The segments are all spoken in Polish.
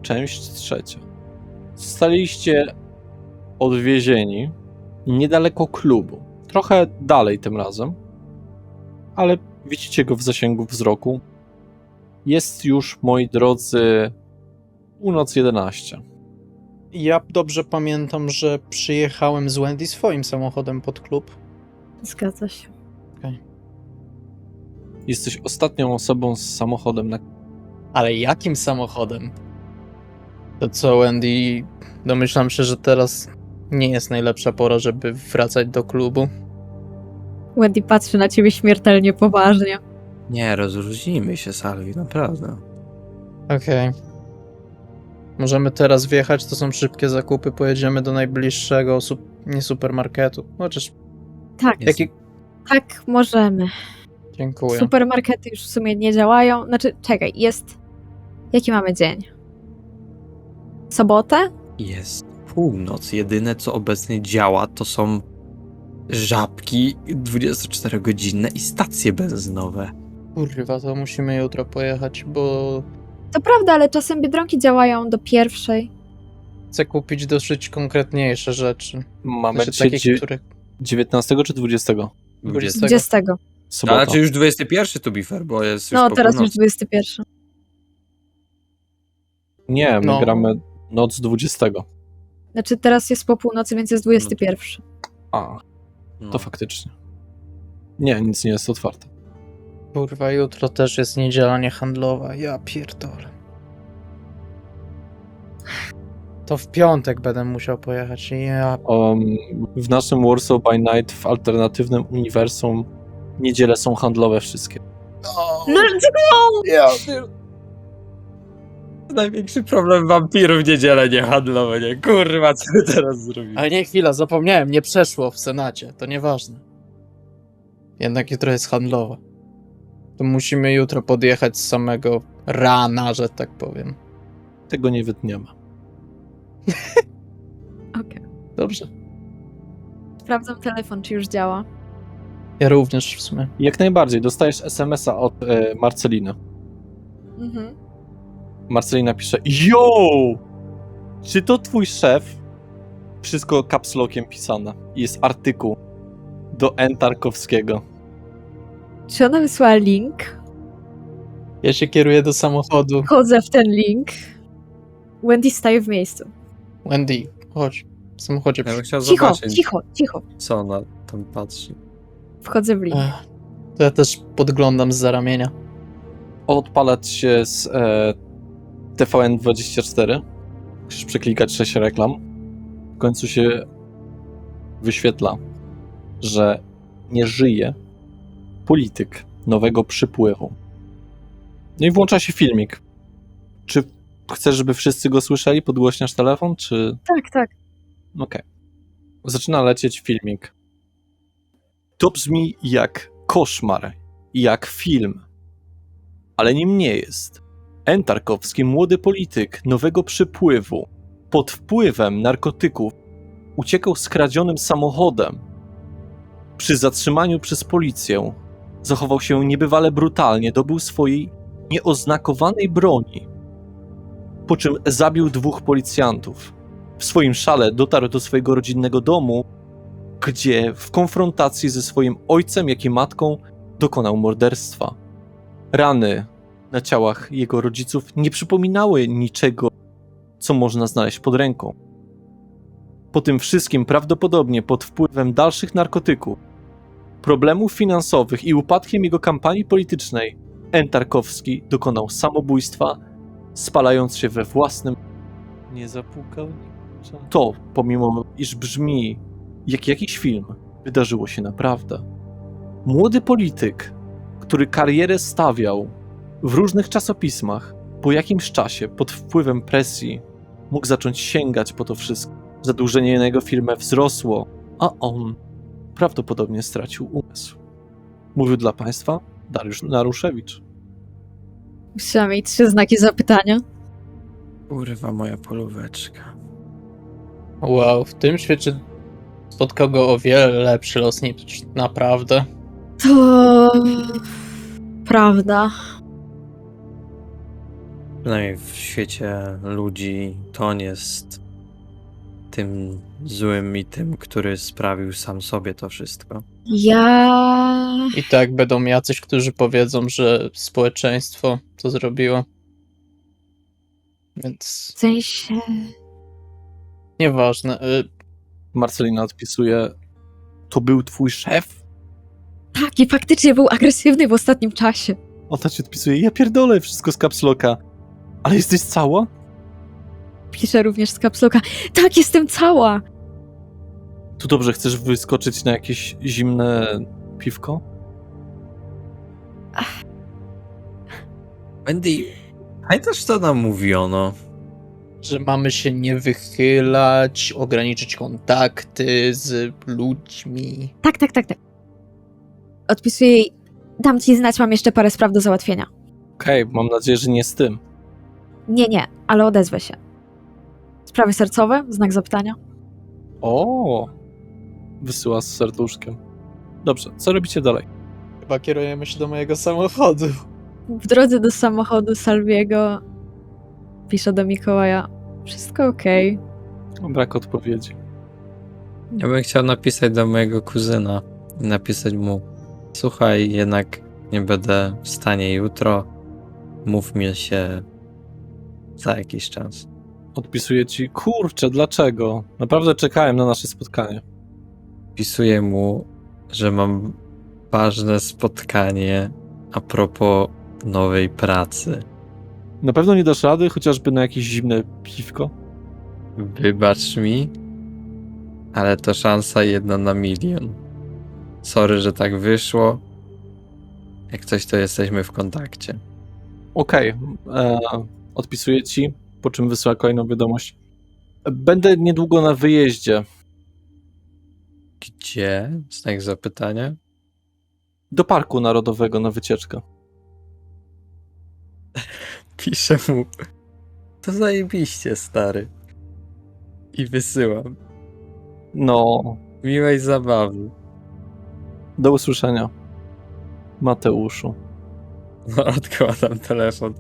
część 3. Zostaliście odwiezieni niedaleko klubu. Trochę dalej tym razem, ale widzicie go w zasięgu wzroku. Jest już, moi drodzy, północ 11. Ja dobrze pamiętam, że przyjechałem z Wendy swoim samochodem pod klub. Zgadza się. Jesteś ostatnią osobą z samochodem na... Ale jakim samochodem? To co, Wendy? Domyślam się, że teraz nie jest najlepsza pora, żeby wracać do klubu. Wendy patrzy na ciebie śmiertelnie poważnie. Nie, rozluźnijmy się, Salvi, naprawdę. Okej. Możemy teraz wjechać, to są szybkie zakupy, pojedziemy do najbliższego, nie supermarketu. Chociaż, Tak, Jest. tak, możemy. dziękuję. Supermarkety już w sumie nie działają. Znaczy, czekaj, jest... Jaki mamy dzień? Sobotę? Jest północ. Jedyne, co obecnie działa, to są żabki 24-godzinne i stacje benzynowe. Kurwa, to musimy jutro pojechać, bo To prawda, ale czasem Biedronki działają do 1:00. chcę kupić dosyć konkretniejsze rzeczy. Mamy Znaczy, takich, których... 19 czy 20? 20. 20. Sobota. Ale czy już 21 to be fair, bo jest już No, po teraz już północy. 21. Nie, my No. gramy noc 20. Znaczy, teraz jest po północy, więc jest 21. A, No. to faktycznie. Nie, nic nie jest otwarte. Kurwa, jutro też jest niedziela niehandlowa. Ja pierdolę. To w piątek będę musiał pojechać. Ja... W naszym Warsaw by Night w alternatywnym uniwersum niedziele są handlowe wszystkie. Let's go! Ja pierdolę. Największy problem wampirów w niedzielę niehandlowe, nie? Kurwa, co my teraz zrobimy? Ale nie, chwila, zapomniałem, nie przeszło w Senacie, to nieważne. Jednak jutro jest handlowa. To musimy jutro podjechać z samego rana, że tak powiem. Tego nie wytniemy. Okej. Dobrze. Sprawdzam telefon, czy już działa. Ja również w sumie. Jak najbardziej, dostajesz SMS-a od Marceliny. Mhm. Marcelina pisze: Yo! Czy to twój szef? Wszystko caps lockiem pisane. Jest artykuł do N. Tarkowskiego. Czy ona wysłała link? Ja się kieruję do samochodu. Chodzę w ten link. Wendy staje w miejscu. Wendy, chodź. W samochodzie. Ja bym chciał Cicho, zobaczyć, cicho, cicho. co ona tam patrzy. Wchodzę w link. Ech, to ja też podglądam zza ramienia. Odpalać się z TVN24. Musisz przeklikać 6 reklam. W końcu się wyświetla, że nie żyje polityk nowego przypływu. No i włącza się filmik. Czy chcesz, żeby wszyscy go słyszeli? Podgłośniasz telefon, czy... Tak, tak. Okej. Zaczyna lecieć filmik. To brzmi jak koszmar, jak film. Ale nim nie jest. N. Tarkowski, młody polityk nowego przypływu, pod wpływem narkotyków, uciekał skradzionym samochodem. Przy zatrzymaniu przez policję zachował się niebywale brutalnie, dobył swojej nieoznakowanej broni, po czym zabił 2 policjantów. W swoim szale dotarł do swojego rodzinnego domu, gdzie w konfrontacji ze swoim ojcem, jak i matką dokonał morderstwa. Rany na ciałach jego rodziców nie przypominały niczego, co można znaleźć pod ręką. Po tym wszystkim prawdopodobnie pod wpływem dalszych narkotyków, problemów finansowych i upadkiem jego kampanii politycznej, N. Tarkowski dokonał samobójstwa, spalając się we własnym... Nie zapukał? To, pomimo iż brzmi jak jakiś film, wydarzyło się naprawdę. Młody polityk, który karierę stawiał w różnych czasopismach, po jakimś czasie, pod wpływem presji, mógł zacząć sięgać po to wszystko. Zadłużenie na jego firmę wzrosło, a on prawdopodobnie stracił umysł. Mówił dla Państwa Dariusz Naruszewicz. Musiałam mieć 3 znaki zapytania. Kurwa, moja polóweczka. Wow, w tym świecie spotkał go o wiele lepszy los niż naprawdę. To... prawda. Przynajmniej w świecie ludzi to on jest tym złym i tym, który sprawił sam sobie to wszystko. Ja... I tak będą jacyś, którzy powiedzą, że społeczeństwo to zrobiło. Więc W sensie... nieważne. Marcelina odpisuje, to był twój szef? Tak, i faktycznie był agresywny w ostatnim czasie. Ona ci odpisuje, ja pierdolę, wszystko z kapsloka. Ale jesteś cała? Pisze również z kapsloka. Tak, jestem cała! Tu dobrze, chcesz wyskoczyć na jakieś zimne piwko? Wendy, pamiętasz co nam mówiono? Że mamy się nie wychylać, ograniczyć kontakty z ludźmi. Tak. Odpisuję jej. Dam ci znać, mam jeszcze parę spraw do załatwienia. Okej, mam nadzieję, że nie z tym. Nie, ale odezwę się. Sprawy sercowe? Znak zapytania. O, wysyła z serduszkiem. Dobrze, co robicie dalej? Chyba kierujemy się do mojego samochodu. W drodze do samochodu Salviego pisze do Mikołaja. Wszystko okej. Brak odpowiedzi. Ja bym chciał napisać do mojego kuzyna i napisać mu: słuchaj, jednak nie będę w stanie jutro, mówmy się za jakiś czas. Odpisuje ci, kurczę, dlaczego? Naprawdę czekałem na nasze spotkanie. Pisuję mu, że mam ważne spotkanie a propos nowej pracy. Na pewno nie dasz rady, chociażby na jakieś zimne piwko? Wybacz mi, ale to szansa 1 na 1 000 000. Sorry, że tak wyszło. Jak coś, to jesteśmy w kontakcie. Okej, odpisuję ci, po czym wysyła kolejną wiadomość. Będę niedługo na wyjeździe. Gdzie? Znak zapytania. Do Parku Narodowego na wycieczkę. Piszę mu: to zajebiście, stary. I wysyłam: No, miłej zabawy. do usłyszenia. Mateuszu. No, odkładam telefon.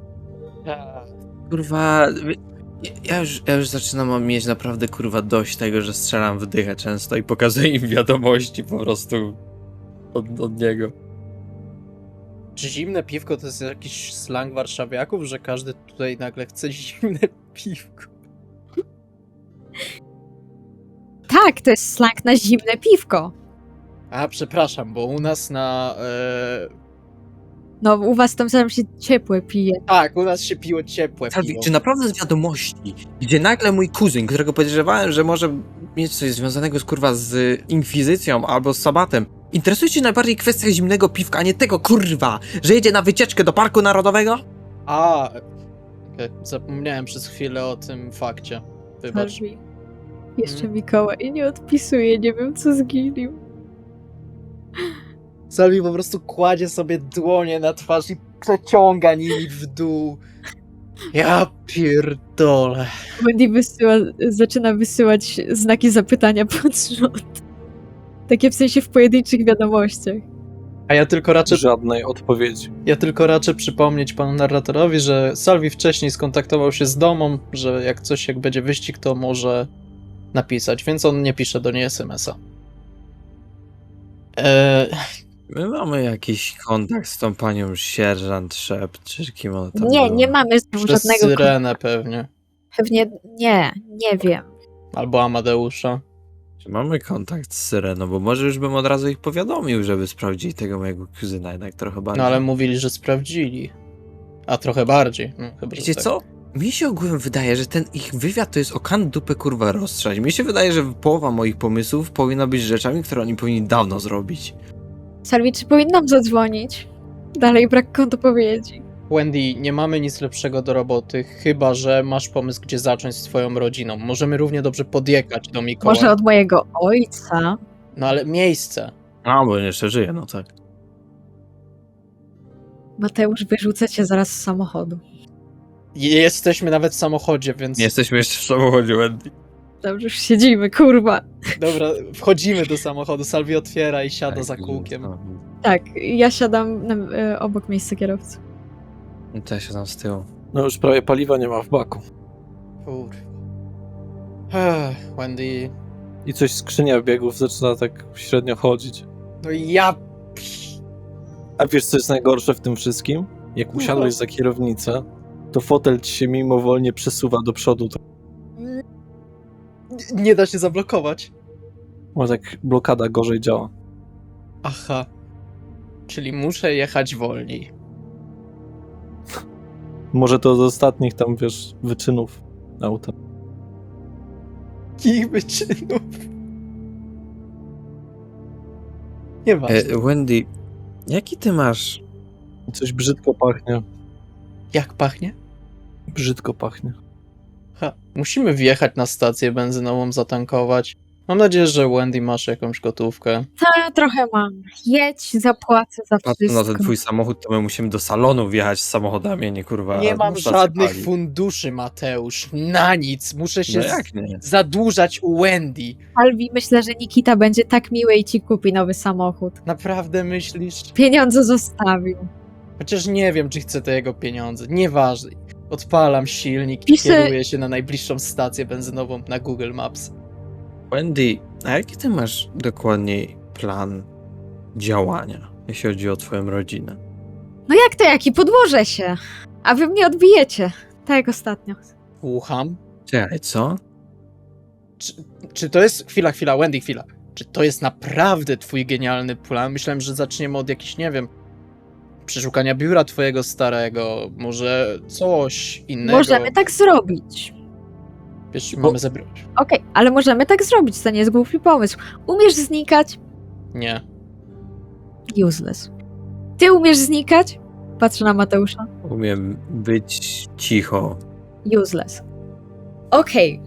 Kurwa, ja już zaczynam mieć naprawdę kurwa dość tego, że strzelam w dychę często i pokazuję im wiadomości po prostu od niego. Czy zimne piwko to jest jakiś slang warszawiaków, że każdy tutaj nagle chce zimne piwko? Tak, to jest slang na zimne piwko. A, przepraszam, bo u nas na... No, u was tam zaraz się ciepłe pije. Tak, u nas się piło ciepłe Salwi, piwo. czy naprawdę z wiadomości, gdzie nagle mój kuzyn, którego podejrzewałem, że może mieć coś związanego z inkwizycją albo z sabatem, interesuje cię najbardziej kwestia zimnego piwka, a nie tego kurwa, że jedzie na wycieczkę do Parku Narodowego? A, okej, zapomniałem przez chwilę o tym fakcie. Wybacz. Salvi. Jeszcze Mikołaj nie odpisuje, nie wiem co zginił. Salvi po prostu kładzie sobie dłonie na twarz i przeciąga nimi w dół. Ja pierdolę. Wendy zaczyna wysyłać znaki zapytania pod rząd. Takie w sensie w pojedynczych wiadomościach. A Żadnej odpowiedzi. ja tylko raczę przypomnieć panu narratorowi, że Salvi wcześniej skontaktował się z domą, że jak coś, jak będzie wyścig, to może napisać, więc on nie pisze do niej SMS-a. My mamy jakiś kontakt z tą panią sierżant Szept, czy kim ona tam Nie, była? nie mamy Przez żadnego... Syrenę pewnie. Pewnie nie wiem. Albo Amadeusza. Czy mamy kontakt z Syreną, bo może już bym od razu ich powiadomił, żeby sprawdzili tego mojego kuzyna jednak trochę bardziej. No ale mówili, że sprawdzili. A trochę bardziej. No, chyba, że Wiecie tak. co? Mi się ogółem wydaje, że ten ich wywiad to jest o kan dupę kurwa rozstrzać. Mi się wydaje, że połowa moich pomysłów powinna być rzeczami, które oni powinni dawno zrobić. Salvi, czy powinnam zadzwonić? Dalej brak kontopowiedzi. Wendy, nie mamy nic lepszego do roboty, chyba że masz pomysł, gdzie zacząć z twoją rodziną. Możemy równie dobrze podjechać do Mikołaja. Może od mojego ojca? No ale miejsce. A, bo jeszcze żyje, no tak. Mateusz wyrzuca cię zaraz z samochodu. Jesteśmy nawet w samochodzie, więc... Nie jesteśmy jeszcze w samochodzie, Wendy. Dobrze, już siedzimy, kurwa. Dobra, wchodzimy do samochodu, Salvi otwiera i siada za kółkiem. Tak, ja siadam obok miejsca kierowcy. To ja siadam z tyłu. No już prawie paliwa nie ma w baku. Kurwa. Wendy... I coś skrzynia biegów zaczyna tak średnio chodzić. No ja... A wiesz, co jest najgorsze w tym wszystkim? Jak usiadłeś za kierownicę, to fotel ci się mimowolnie przesuwa do przodu. Nie da się zablokować. Może tak blokada gorzej działa. Aha. Czyli muszę jechać wolniej. Może to z ostatnich tam, wiesz, wyczynów auta. Jakich wyczynów? Nieważne. Wendy, jaki ty masz... Coś brzydko pachnie. Jak pachnie? Brzydko pachnie. Musimy wjechać na stację benzynową, zatankować. Mam nadzieję, że Wendy masz jakąś gotówkę. Ta, trochę mam. Jedź, zapłacę za Patrz wszystko. na ten twój samochód, to my musimy do salonu wjechać z samochodami, a nie kurwa... Nie mam na stację żadnych paliw. funduszy, Mateusz. Na nic. Muszę się No jak nie? zadłużać u Wendy. Albi, myślę, że Nikita będzie tak miły i ci kupi nowy samochód. Naprawdę myślisz? Pieniądze zostawił. Chociaż nie wiem, czy chcę te jego pieniądze. Nieważne. Odpalam silnik i Piszę- kieruję się na najbliższą stację benzynową na Google Maps. Wendy, a jaki ty masz dokładnie plan działania, jeśli chodzi o twoją rodzinę? No jak to jaki? Podłożę się. A wy mnie odbijecie. Tak jak ostatnio. Słucham. Czekaj, co? Czy to jest... Chwila, Wendy, chwila. Czy to jest naprawdę twój genialny plan? Myślałem, że zaczniemy od jakichś, nie wiem, przeszukania biura twojego starego, może coś innego. Możemy tak zrobić. Wiesz, mamy zebrać. Okej, ale możemy tak zrobić. To nie jest głupi pomysł. Umiesz znikać? Nie. Useless. Ty umiesz znikać? Patrzę na Mateusza. Umiem być cicho. Useless. Okej.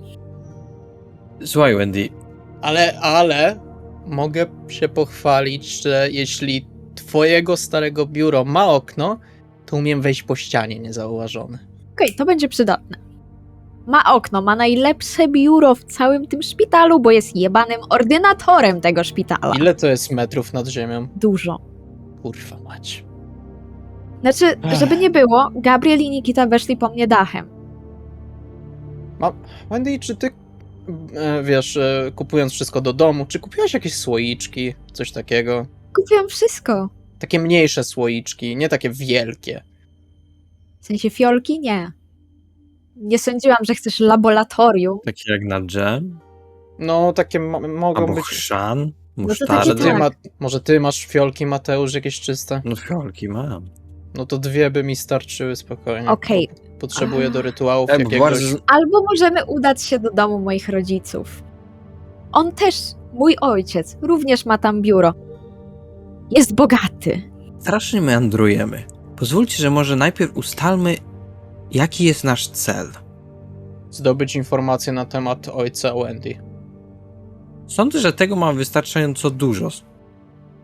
Słuchaj, Wendy, Ale mogę się pochwalić, że jeśli twojego starego biuro ma okno, to umiem wejść po ścianie niezauważony. Okej, to będzie przydatne. Ma okno, ma najlepsze biuro w całym tym szpitalu, bo jest jebanym ordynatorem tego szpitala. Ile to jest metrów nad ziemią? Dużo. Kurwa mać. Znaczy, Ech. żeby nie było, Gabriel i Nikita weszli po mnie dachem. Wendy, czy ty, wiesz, kupując wszystko do domu, czy kupiłaś jakieś słoiczki, coś takiego? Kupiłam wszystko. Takie mniejsze słoiczki, nie takie wielkie. W sensie fiolki? Nie. Nie sądziłam, że chcesz laboratorium. takie jak na dżem, No, takie mogą albo być... chrzan, takie Może ty, tak. może ty masz fiolki, Mateusz, jakieś czyste? No fiolki mam. No to 2 by mi starczyły spokojnie. Okej. Potrzebuję do rytuałów Bo jakiegoś... bardzo... Albo możemy udać się do domu moich rodziców. On też, mój ojciec, również ma tam biuro. Jest bogaty. Strasznie meandrujemy. Pozwólcie, że może najpierw ustalmy, jaki jest nasz cel. Zdobyć informacje na temat ojca Wendy. Sądzę, że tego mam wystarczająco dużo.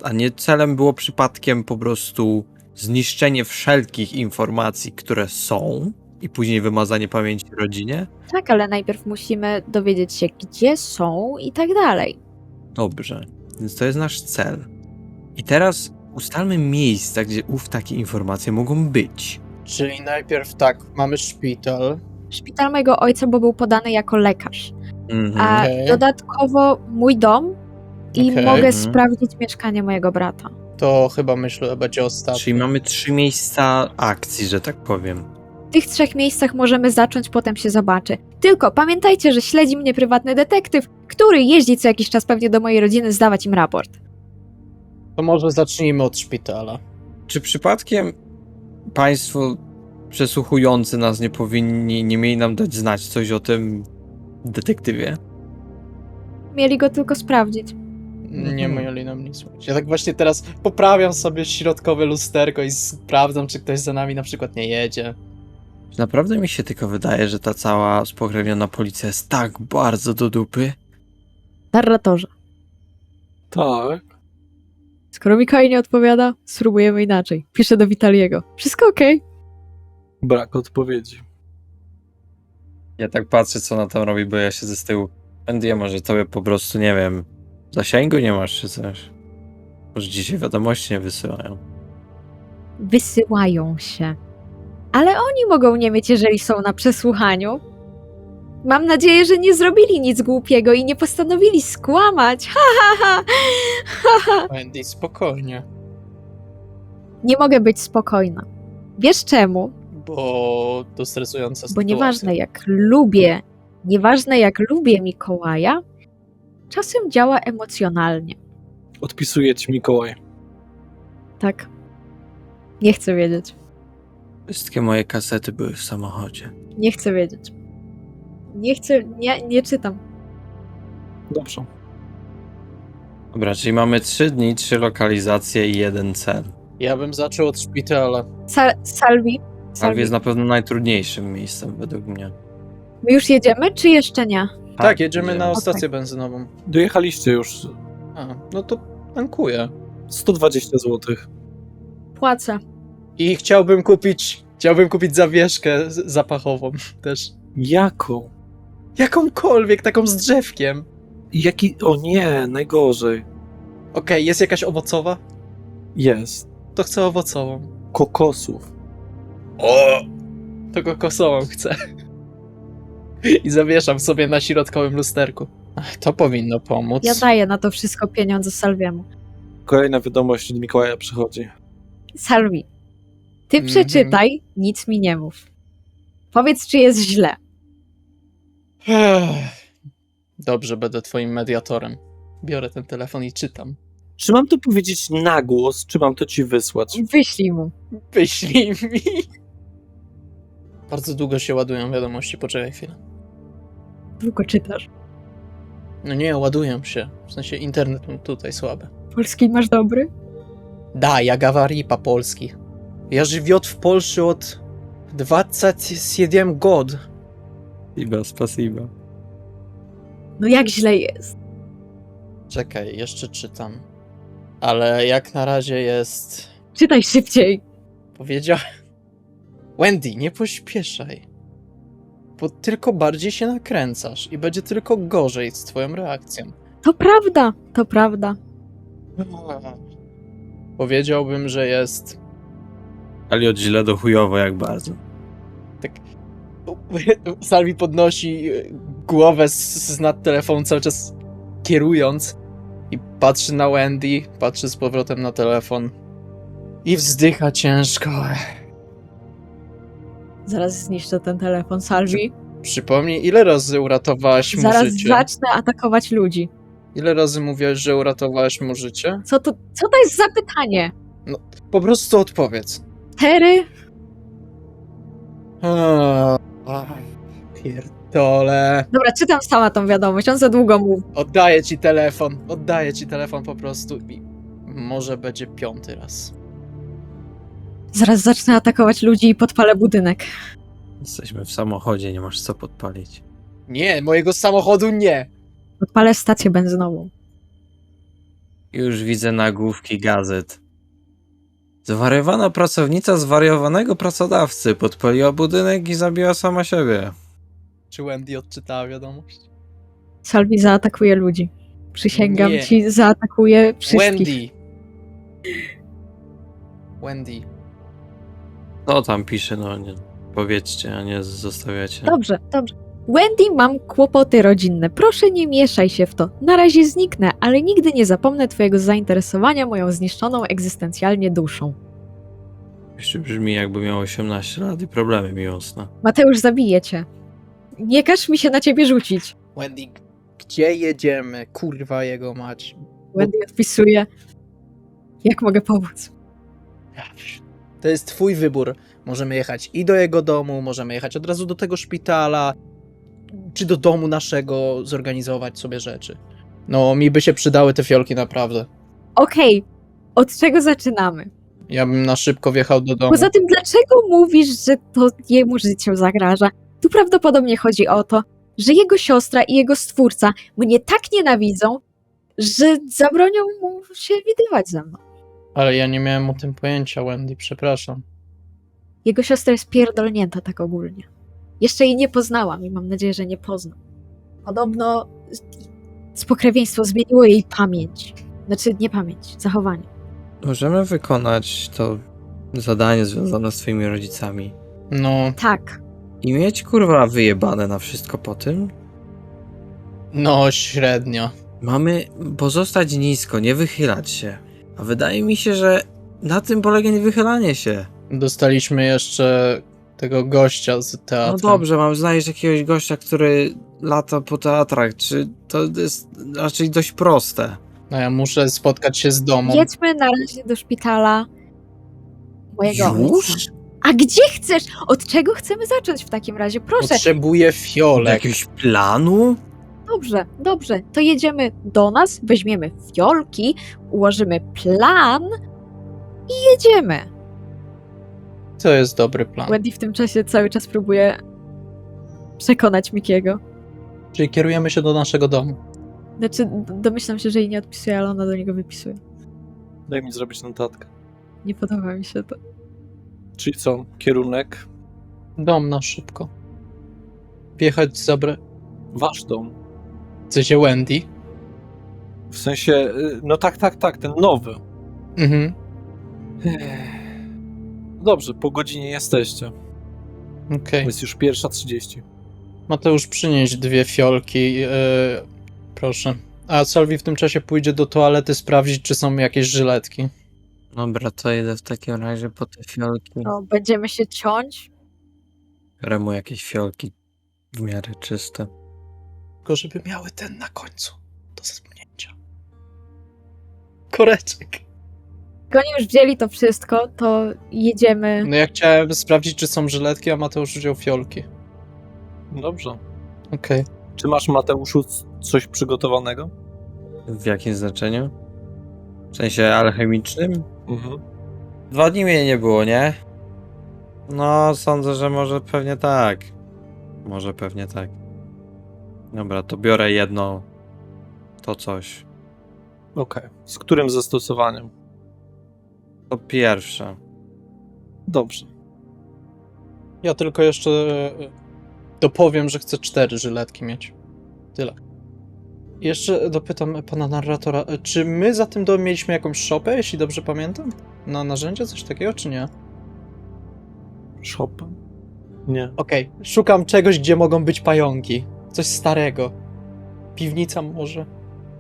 A nie celem było przypadkiem po prostu zniszczenie wszelkich informacji, które są i później wymazanie pamięci rodzinie? Tak, ale najpierw musimy dowiedzieć się, gdzie są i tak dalej. Dobrze, więc to jest nasz cel. I teraz ustalmy miejsca, gdzie takie informacje mogą być. Czyli najpierw tak, mamy szpital. Szpital mojego ojca, bo był podany jako lekarz. A Okej. dodatkowo mój dom i Okej. mogę Mhm. sprawdzić mieszkanie mojego brata. To chyba myślę, będzie ostatni. Czyli mamy 3 miejsca akcji, że tak powiem. W tych 3 miejscach możemy zacząć, potem się zobaczy. Tylko pamiętajcie, że śledzi mnie prywatny detektyw, który jeździ co jakiś czas pewnie do mojej rodziny zdawać im raport. To może zacznijmy od szpitala. Czy przypadkiem państwo przesłuchujący nas nie mieli nam dać znać coś o tym detektywie? Mieli go tylko sprawdzić. Nie Mhm. mieli nam nic mówić. Ja tak właśnie teraz poprawiam sobie środkowe lusterko i sprawdzam, czy ktoś za nami na przykład nie jedzie. Naprawdę mi się tylko wydaje, że ta cała spokrewniona policja jest tak bardzo do dupy. Narratorze. Tak. Skoro Mikołaj nie odpowiada, spróbujemy inaczej. Piszę do Witaliego. Wszystko okej? Brak odpowiedzi. Ja tak patrzę, co ona tam robi, bo ja siedzę z tyłu. Andy, może tobie po prostu, nie wiem, zasięgu nie masz czy coś? Może dzisiaj wiadomości nie wysyłają. Wysyłają się. Ale oni mogą nie mieć, jeżeli są na przesłuchaniu. Mam nadzieję, że nie zrobili nic głupiego i nie postanowili skłamać. Ha, ha, ha. Ha, ha. Wendy, spokojnie. Nie mogę być spokojna. Wiesz czemu? Bo to stresująca Bo sytuacja. nieważne jak lubię Mikołaja, czasem działa emocjonalnie. Odpisuję ci, Mikołaj. Tak. Nie chcę wiedzieć. Wszystkie moje kasety były w samochodzie. Nie chcę wiedzieć. Nie chcę, nie czytam. Dobrze. Dobra, czyli mamy 3 dni, 3 lokalizacje i 1 cel. Ja bym zaczął od szpitala. Salvi, Salwi jest na pewno najtrudniejszym miejscem według mnie. my już jedziemy, czy jeszcze nie? Tak, jedziemy na Okej. stację benzynową. Dojechaliście już A, no to tankuję. 120 zł. Płacę. I chciałbym kupić zawieszkę zapachową też. Jaką? Jakąkolwiek, taką z drzewkiem. Jaki? O nie, najgorzej. Okej, jest jakaś owocowa? Jest. To chcę owocową. Kokosów. O! To kokosową chcę. I zawieszam sobie na środkowym lusterku. Ach, to powinno pomóc. Ja daję na to wszystko pieniądze Salviemu. Kolejna wiadomość od Mikołaja przychodzi. Salvi, ty Mhm. przeczytaj, nic mi nie mów. Powiedz, czy jest źle. Ech. Dobrze, będę twoim mediatorem. Biorę ten telefon i czytam. Czy mam to powiedzieć na głos, czy mam to ci wysłać? Wyślij mu. Wyślij mi. Bardzo długo się ładują wiadomości, poczekaj chwilę. Długo czytasz. No nie, ładują się. W sensie internet mam tutaj słaby. Polski masz dobry? Da, ja говори по-польски. Я живет в Польше от 27 год. Spasiba. No jak źle jest? Czekaj, jeszcze czytam. Ale jak na razie jest... Czytaj szybciej. Powiedziałem... Wendy, nie pośpieszaj. Bo tylko bardziej się nakręcasz i będzie tylko gorzej z twoją reakcją. To prawda, to prawda. Powiedziałbym, że jest... Ale od źle do chujowo, jak bardzo. Salvi podnosi głowę z nad telefonu, cały czas kierując i patrzy na Wendy, patrzy z powrotem na telefon i wzdycha ciężko. Zaraz zniszczę ten telefon, Salvi. Przypomnij, ile razy uratowałaś mu Zaraz życie? zacznę atakować ludzi. Ile razy mówiłaś, że uratowałaś mu życie? Co to jest za pytanie? Po prostu odpowiedz. 4? Pierdole. Dobra, czytam sama tą wiadomość, on za długo mówi. Oddaję ci telefon po prostu i może będzie 5. raz. Zaraz zacznę atakować ludzi i podpalę budynek. Jesteśmy w samochodzie, nie masz co podpalić. Nie, mojego samochodu nie. Podpalę stację benzynową. Już widzę nagłówki gazet. Zwariowana pracownica zwariowanego pracodawcy podpaliła budynek i zabiła sama siebie. Czy Wendy odczytała wiadomość? Salvi zaatakuje ludzi. Przysięgam Nie. ci, zaatakuje wszystkich. Wendy. No tam pisze, no nie. Powiedzcie, a nie zostawiacie. Dobrze, dobrze. Wendy, mam kłopoty rodzinne. Proszę nie mieszaj się w to. Na razie zniknę, ale nigdy nie zapomnę twojego zainteresowania moją zniszczoną egzystencjalnie duszą. Jeszcze brzmi, jakby miał 18 lat i problemy miłosne. Mateusz, zabije cię. Nie każ mi się na ciebie rzucić. Wendy, gdzie jedziemy? Kurwa jego mać. Wendy odpisuje. Jak mogę pomóc? To jest twój wybór. Możemy jechać i do jego domu, możemy jechać od razu do tego szpitala, czy do domu naszego, zorganizować sobie rzeczy. No, mi by się przydały te fiolki naprawdę. Okej, od czego zaczynamy? Ja bym na szybko wjechał do domu. Poza tym, dlaczego mówisz, że to jemu życiu zagraża? Tu prawdopodobnie chodzi o to, że jego siostra i jego stwórca mnie tak nienawidzą, że zabronią mu się widywać ze mną. Ale ja nie miałem o tym pojęcia, Wendy, przepraszam. Jego siostra jest pierdolnięta tak ogólnie. Jeszcze jej nie poznałam i mam nadzieję, że nie poznam. Podobno spokrewieństwo zmieniło jej pamięć. Znaczy, nie pamięć, zachowanie. Możemy wykonać to zadanie związane z twoimi rodzicami. No, Tak. I mieć kurwa wyjebane na wszystko po tym? no średnio. Mamy pozostać nisko, nie wychylać się. A wydaje mi się, że na tym polega niewychylanie się. Dostaliśmy jeszcze tego gościa z teatru. No dobrze, mam znaleźć jakiegoś gościa, który lata po teatrach. Czy to jest raczej dość proste? No ja muszę spotkać się z domą. Jedźmy na razie do szpitala mojego Już? ojca. A gdzie chcesz? Od czego chcemy zacząć w takim razie? Proszę. Potrzebuję fiolek. Jakiegoś planu? Dobrze, dobrze. To jedziemy do nas, weźmiemy fiolki, ułożymy plan i jedziemy. To jest dobry plan. Wendy w tym czasie cały czas próbuje przekonać Mikiego. Czyli kierujemy się do naszego domu. Znaczy, domyślam się, że jej nie odpisuje, ale ona do niego wypisuje. Daj mi zrobić notatkę. Nie podoba mi się to. Czyli co? Kierunek? Dom na szybko. Wjechać, Wasz dom. W sensie Wendy. W sensie, no tak, ten nowy. Mhm. Dobrze, po godzinie jesteście. Okej. Jest już 1:30. Mateusz, przynieś 2 fiolki. Proszę. A Salvi w tym czasie pójdzie do toalety sprawdzić, czy są jakieś żyletki. Dobra, to idę w takim razie po te fiolki. No, będziemy się ciąć. Biorę mu jakieś fiolki w miarę czyste. Tylko żeby miały ten na końcu. Do zepchnięcia. Koreczek. Jak oni już wzięli to wszystko, to jedziemy. No ja chciałem sprawdzić, czy są żyletki, a Mateusz wziął fiolki. Dobrze. Okej. Czy masz, Mateuszu, coś przygotowanego? W jakim znaczeniu? W sensie alchemicznym? Mhm. 2 dni mnie nie było, nie? No, sądzę, że może pewnie tak. Może pewnie tak. Dobra, to biorę jedno. To coś. Okej. Z którym zastosowaniem? To pierwsze. Dobrze. Ja tylko jeszcze dopowiem, że chcę 4 żyletki mieć. Tyle. Jeszcze dopytam pana narratora, czy my za tym domem mieliśmy jakąś szopę, jeśli dobrze pamiętam? Na narzędzie, coś takiego, czy nie? Shop? Nie. Okej, szukam czegoś, gdzie mogą być pająki. Coś starego. Piwnica może?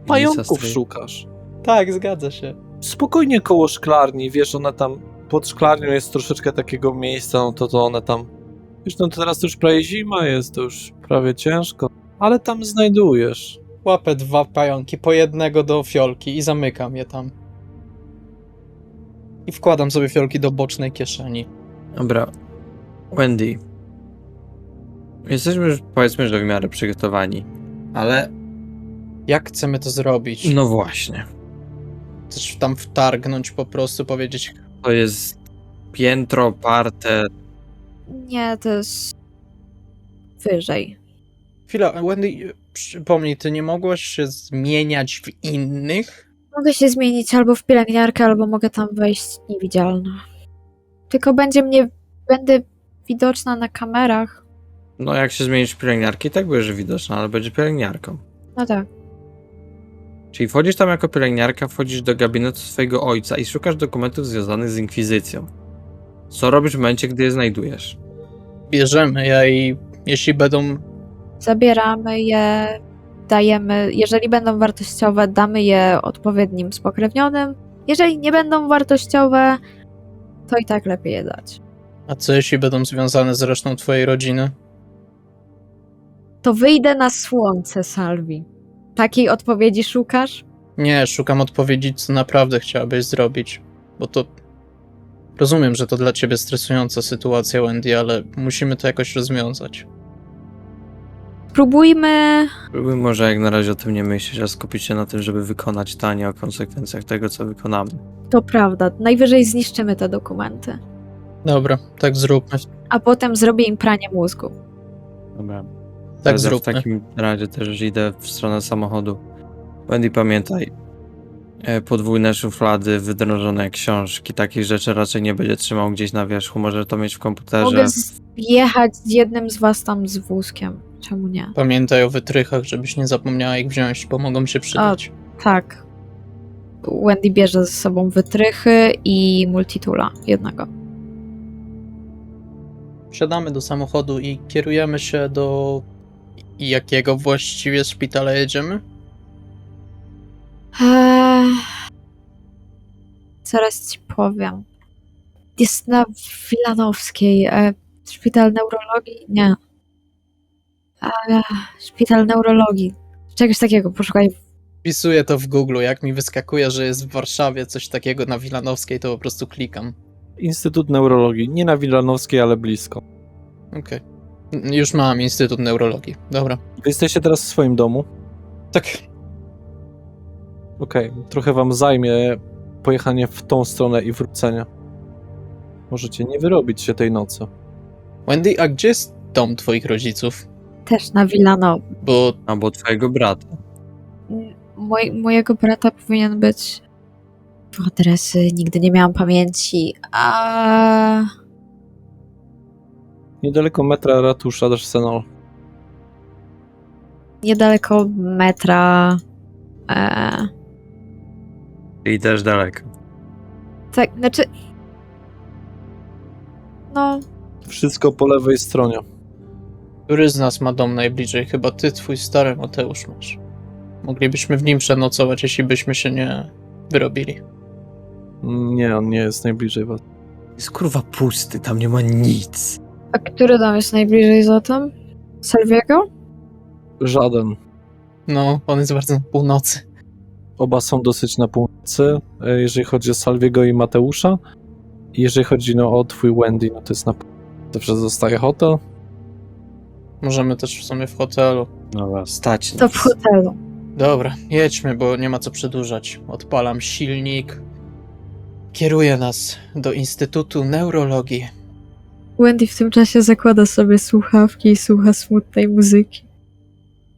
Pająków strój. szukasz. Tak, zgadza się. Spokojnie koło szklarni, wiesz, one tam, pod szklarnią jest troszeczkę takiego miejsca, no to one tam, wiesz, no to teraz to już prawie zima jest, to już prawie ciężko, ale tam znajdujesz. Łapę 2 pająki, po jednego do fiolki i zamykam je tam. I wkładam sobie fiolki do bocznej kieszeni. Dobra. Wendy. Jesteśmy już, powiedzmy, że w miarę przygotowani. Ale... Jak chcemy to zrobić? No właśnie. Chcesz tam wtargnąć po prostu, powiedzieć To jest piętro oparte... Nie, to jest wyżej. chwila, Wendy, przypomnij, ty nie mogłaś się zmieniać w innych? Mogę się zmienić albo w pielęgniarkę, albo mogę tam wejść niewidzialna. Tylko będę widoczna na kamerach. No jak się zmienisz w pielęgniarki, tak będziesz widoczna, ale będzie pielęgniarką. No tak. Czyli wchodzisz tam jako pielęgniarka, wchodzisz do gabinetu swojego ojca i szukasz dokumentów związanych z inkwizycją. Co robisz w momencie, gdy je znajdujesz? Bierzemy je i jeśli będą... Zabieramy je, dajemy, jeżeli będą wartościowe, damy je odpowiednim spokrewnionym. Jeżeli nie będą wartościowe, to i tak lepiej je dać. A co jeśli będą związane z resztą twojej rodziny? To wyjdę na słońce, Salvi. Takiej odpowiedzi szukasz? Nie, szukam odpowiedzi, co naprawdę chciałabyś zrobić. Bo to... Rozumiem, że to dla ciebie stresująca sytuacja, Wendy, ale musimy to jakoś rozwiązać. Spróbujmy. Próbuj może jak na razie o tym nie myśleć, a skupić się na tym, żeby wykonać to, a nie o konsekwencjach tego, co wykonamy. To prawda, najwyżej zniszczymy te dokumenty. Dobra, tak zróbmy. A potem zrobię im pranie mózgu. Dobra. Tak Teraz ja w zróbmy. takim razie też idę w stronę samochodu. Wendy, pamiętaj, podwójne szuflady, wydrążone książki, takich rzeczy raczej nie będzie trzymał gdzieś na wierzchu, może to mieć w komputerze. Mogę jechać z jednym z was tam z wózkiem. Czemu nie? Pamiętaj o wytrychach, żebyś nie zapomniała ich wziąć, bo mogą się przydać. Tak. Wendy bierze ze sobą wytrychy i multitula jednego. Wsiadamy do samochodu i kierujemy się do... Jakiego właściwie szpitala jedziemy? Zaraz ci powiem. Jest na Wilanowskiej. Szpital neurologii? Nie. Szpital neurologii. Czegoś takiego, poszukaj. Wpisuję to w Google, jak mi wyskakuje, że jest w Warszawie coś takiego na Wilanowskiej, to po prostu klikam. Instytut Neurologii. Nie na Wilanowskiej, ale blisko. Okej. Już mam Instytut Neurologii. Dobra. Wy jesteście teraz w swoim domu. Tak. Okej, trochę wam zajmie pojechanie w tą stronę i wrócenie. Możecie nie wyrobić się tej nocy. Wendy, a gdzie jest dom twoich rodziców? Też na Wilanow. Bo Albo twojego brata. Mojego brata powinien być... Adresy, nigdy nie miałam pamięci. Niedaleko metra ratusza Arsenal. Niedaleko metra. I też daleko. Tak, znaczy... No, Wszystko po lewej stronie. który z nas ma dom najbliżej? Chyba ty, twój stary Mateusz masz. Moglibyśmy w nim przenocować, jeśli byśmy się nie wyrobili. Nie, on nie jest najbliżej was. Jest kurwa pusty, tam nie ma nic. a który dom jest najbliżej zatem? Salviego? Żaden. No, on jest bardzo na północy. Oba są dosyć na północy, jeżeli chodzi o Salviego i Mateusza. I jeżeli chodzi o twój Wendy, no to jest na północy. Zawsze zostaje hotel. Możemy też w sumie w hotelu. Dobra, stać To w hotelu. Dobra, jedźmy, bo nie ma co przedłużać. Odpalam silnik. Kieruję nas do Instytutu Neurologii. Wendy w tym czasie zakłada sobie słuchawki i słucha smutnej muzyki.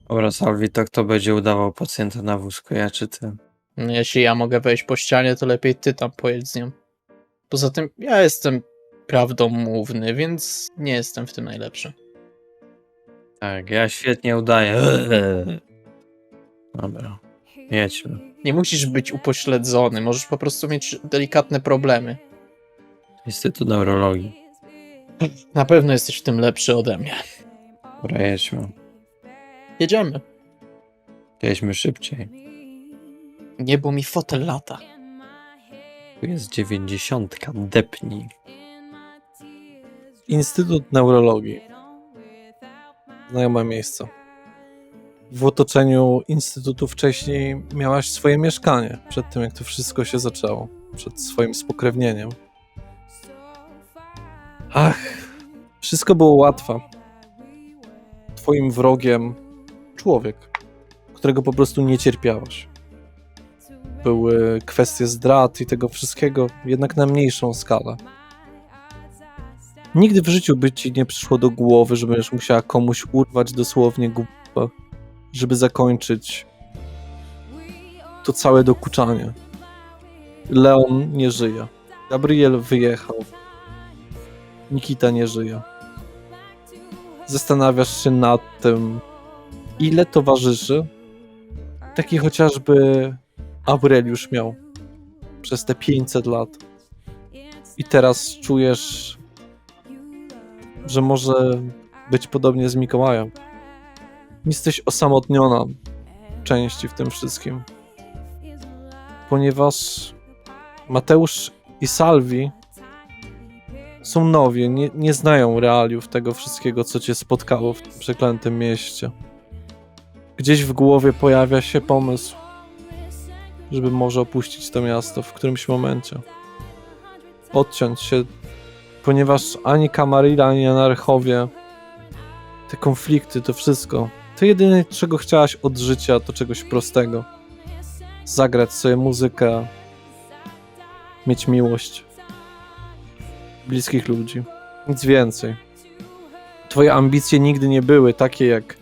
Dobra, Salvi, to kto będzie udawał pacjenta na wózku, ja czy ty? No, jeśli ja mogę wejść po ścianie, to lepiej ty tam pojedź z nią. Poza tym ja jestem prawdomówny, więc nie jestem w tym najlepszy. Tak, ja świetnie udaję. Dobra, jedźmy. Nie musisz być upośledzony, możesz po prostu mieć delikatne problemy. Instytut Neurologii. Na pewno jesteś w tym lepszy ode mnie. Dobra, jedźmy. Jedziemy. Jedźmy szybciej. Nie, bo mi fotel lata. Tu jest 90, depnij. Instytut Neurologii. Znajome miejsce. W otoczeniu instytutu wcześniej miałaś swoje mieszkanie, przed tym jak to wszystko się zaczęło. Przed swoim spokrewnieniem. Ach, wszystko było łatwe. Twoim wrogiem człowiek, którego po prostu nie cierpiałaś. Były kwestie zdrad i tego wszystkiego, jednak na mniejszą skalę. Nigdy w życiu by ci nie przyszło do głowy, że będziesz musiała komuś urwać dosłownie głowę, żeby zakończyć to całe dokuczanie. Leon nie żyje. Gabriel wyjechał. Nikita nie żyje. Zastanawiasz się nad tym, ile towarzyszy taki chociażby Aureliusz miał przez te 500 lat. I teraz czujesz, że może być podobnie z Mikołajem. Jesteś osamotniona w części w tym wszystkim. Ponieważ Mateusz i Salvi są nowi, nie znają realiów tego wszystkiego, co cię spotkało w tym przeklętym mieście. Gdzieś w głowie pojawia się pomysł, żeby może opuścić to miasto w którymś momencie. Odciąć się, ponieważ ani Camarilla, ani anarchowie, te konflikty, to wszystko, to jedyne, czego chciałaś od życia, to czegoś prostego. Zagrać sobie muzykę, mieć miłość, bliskich ludzi. Nic więcej. Twoje ambicje nigdy nie były takie jak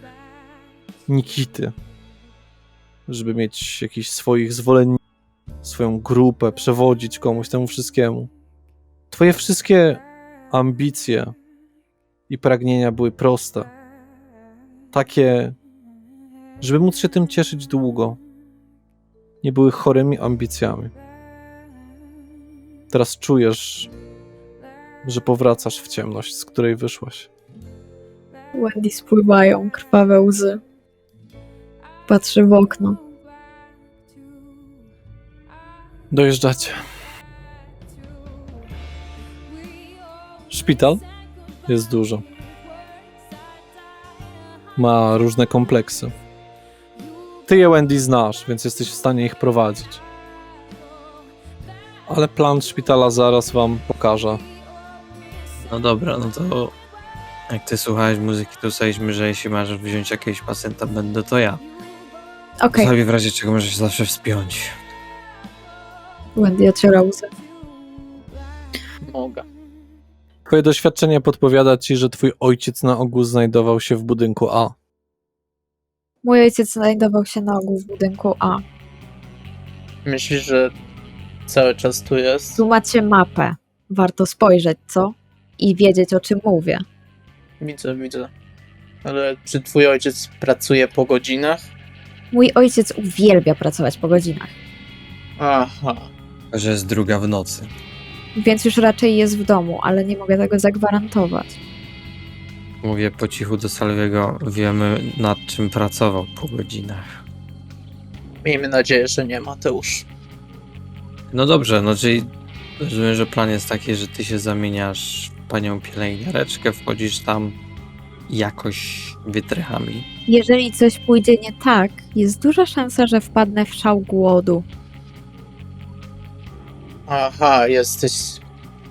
Nikity, żeby mieć jakichś swoich zwolenników, swoją grupę, przewodzić komuś temu wszystkiemu. Twoje wszystkie ambicje i pragnienia były proste. Takie, żeby móc się tym cieszyć długo. Nie były chorymi ambicjami. Teraz czujesz, że powracasz w ciemność, z której wyszłaś. Wendy spływają krwawe łzy. Patrzy w okno. Dojeżdżacie. Szpital jest dużo. Ma różne kompleksy. Ty je, Wendy, znasz, więc jesteś w stanie ich prowadzić. Ale plan szpitala zaraz wam pokażę. No dobra, no to jak ty słuchałeś muzyki, to ustaliliśmy, że jeśli masz wziąć jakiegoś pacjenta, będę to ja. Okej, Sobie w razie czego możesz się zawsze wspiąć. Wendy ociera łzy. Mogę. Twoje doświadczenie podpowiada ci, że twój ojciec na ogół znajdował się w budynku A. Mój ojciec znajdował się na ogół w budynku A. Myślisz, że cały czas tu jest? Tu macie mapę. Warto spojrzeć, co? I wiedzieć, o czym mówię. Widzę. Ale czy twój ojciec pracuje po godzinach? Mój ojciec uwielbia pracować po godzinach, Aha. Że jest 2 w nocy. więc już raczej jest w domu, ale nie mogę tego zagwarantować. Mówię po cichu do Salwiego, wiemy nad czym pracował po godzinach. Miejmy nadzieję, że nie, Mateusz. No dobrze, no czyli rozumiem, że plan jest taki, że ty się zamieniasz w panią pielęgniareczkę, wchodzisz tam jakoś wytrychami. Jeżeli coś pójdzie nie tak, jest duża szansa, że wpadnę w szał głodu. Aha, jesteś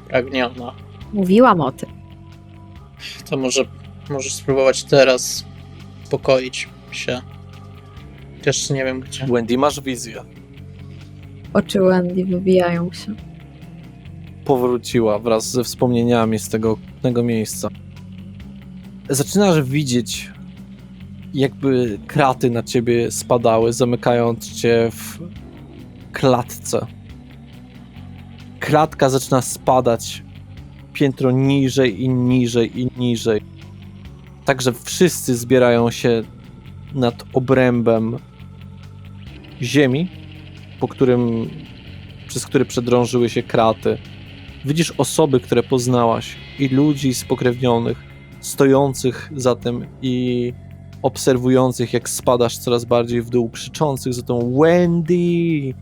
spragniona. Mówiłam o tym. To możesz spróbować teraz uspokoić się. Jeszcze nie wiem gdzie. Wendy, masz wizję. Oczy Wendy wybijają się. Powróciła wraz ze wspomnieniami z tego miejsca. Zaczynasz widzieć, jakby kraty na ciebie spadały, zamykając cię w klatce. Klatka zaczyna spadać piętro niżej i niżej i niżej. Także wszyscy zbierają się nad obrębem ziemi, przez który przedrążyły się kraty. Widzisz osoby, które poznałaś i ludzi spokrewnionych, stojących za tym i obserwujących, jak spadasz coraz bardziej w dół, krzyczących za tą Wendy!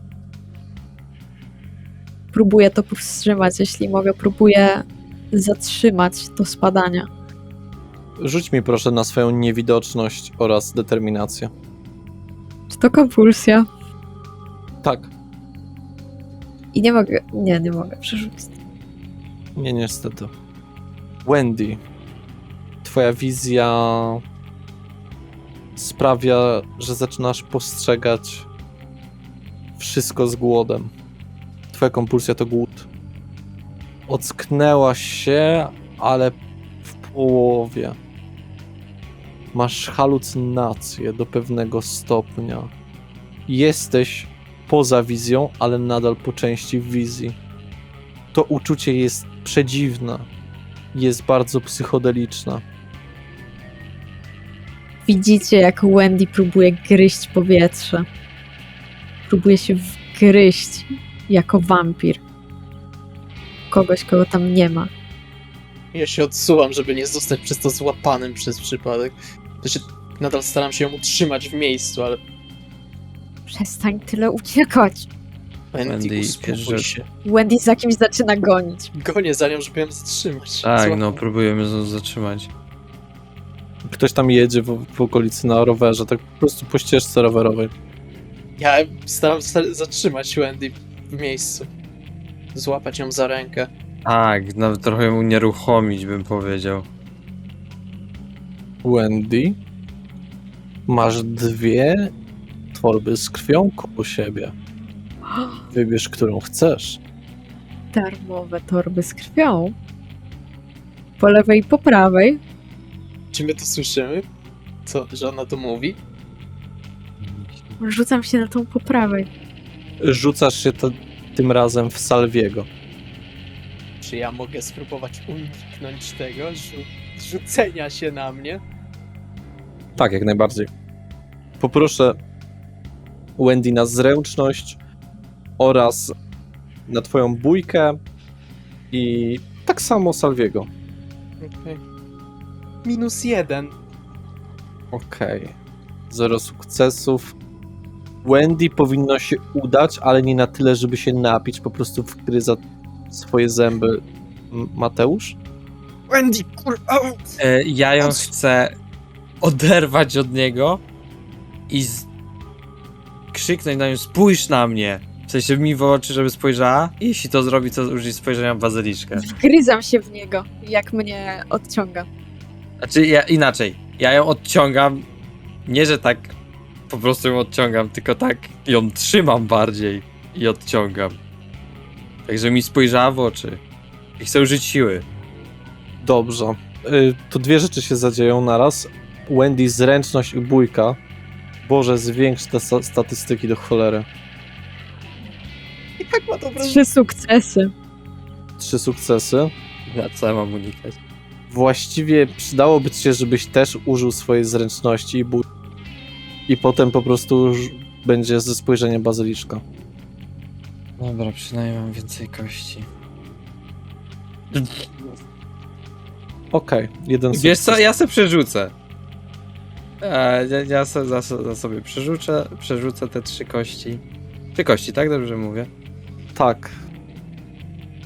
Próbuję to powstrzymać, jeśli mogę. Próbuję zatrzymać to spadanie. Rzuć mi proszę na swoją niewidoczność oraz determinację. Czy to kompulsja? Tak, I nie mogę. Nie mogę przerzucić. nie niestety. Wendy, twoja wizja sprawia, że zaczynasz postrzegać wszystko z głodem. Twoja kompulsja to głód. Ocknęłaś się, ale w połowie. Masz halucynacje do pewnego stopnia. Jesteś poza wizją, ale nadal po części w wizji. To uczucie jest przedziwne. Jest bardzo psychodeliczne. Widzicie, jak Wendy próbuje gryźć powietrze. Próbuje się wgryźć jako wampir. Kogoś, kogo tam nie ma. Ja się odsuwam, żeby nie zostać przez to złapanym przez przypadek. To się nadal staram się ją utrzymać w miejscu, ale Przestań tyle uciekać. Wendy, Wendy, wiesz, uspokój że- się. Wendy za kimś zaczyna gonić. Gonię za nią, żeby ją zatrzymać. Tak, Złapał. no próbujemy ją zatrzymać. Ktoś tam jedzie w okolicy na rowerze, tak po prostu po ścieżce rowerowej. Ja staram się zatrzymać Wendy w miejscu. Złapać ją za rękę. Tak, nawet trochę ją unieruchomić, bym powiedział. Wendy, masz 2 torby z krwią koło siebie. Wybierz, którą chcesz. Darmowe torby z krwią. Po lewej i po prawej. Czy my to słyszymy? Co, że ona to mówi? Rzucam się na tą po prawej. Rzucasz się tym razem w Salwiego. Czy ja mogę spróbować uniknąć tego rzucenia się na mnie? Tak, jak najbardziej. Poproszę Wendy na zręczność oraz na twoją bójkę i Tak samo Salviego. Okej. -1. Okej. 0 sukcesów. Wendy powinno się udać, ale nie na tyle, żeby się napić. Po prostu wgryza swoje zęby. Mateusz? Wendy, kurwa! Ja ją chcę oderwać od niego i krzyknąć na nią, spójrz na mnie! W sensie mi w oczy, żeby spojrzała. I jeśli to zrobi, to użyj spojrzenia w bazyliszkę. Wgryzam się w niego, jak mnie odciąga. Znaczy, inaczej. Ja ją odciągam, nie że tak po prostu ją odciągam, tylko tak ją trzymam bardziej i odciągam. Tak, żeby mi spojrzała w oczy. I chcę użyć siły. Dobrze. To dwie rzeczy się zadzieją naraz. Wendy, zręczność i bójka. Boże, zwiększ te statystyki do cholery. I tak ma to 3 sukcesy. 3 sukcesy. Ja co ja mam unikać? Właściwie przydałoby ci się, żebyś też użył swojej zręczności i potem po prostu już będzie ze spojrzenia bazyliszka. Dobra, przynajmniej mam więcej kości. Okej, jeden Wiesz sukces. co, ja sobie przerzucę. Ja sobie przerzucę te 3 kości. 3 kości, tak? Dobrze mówię? Tak,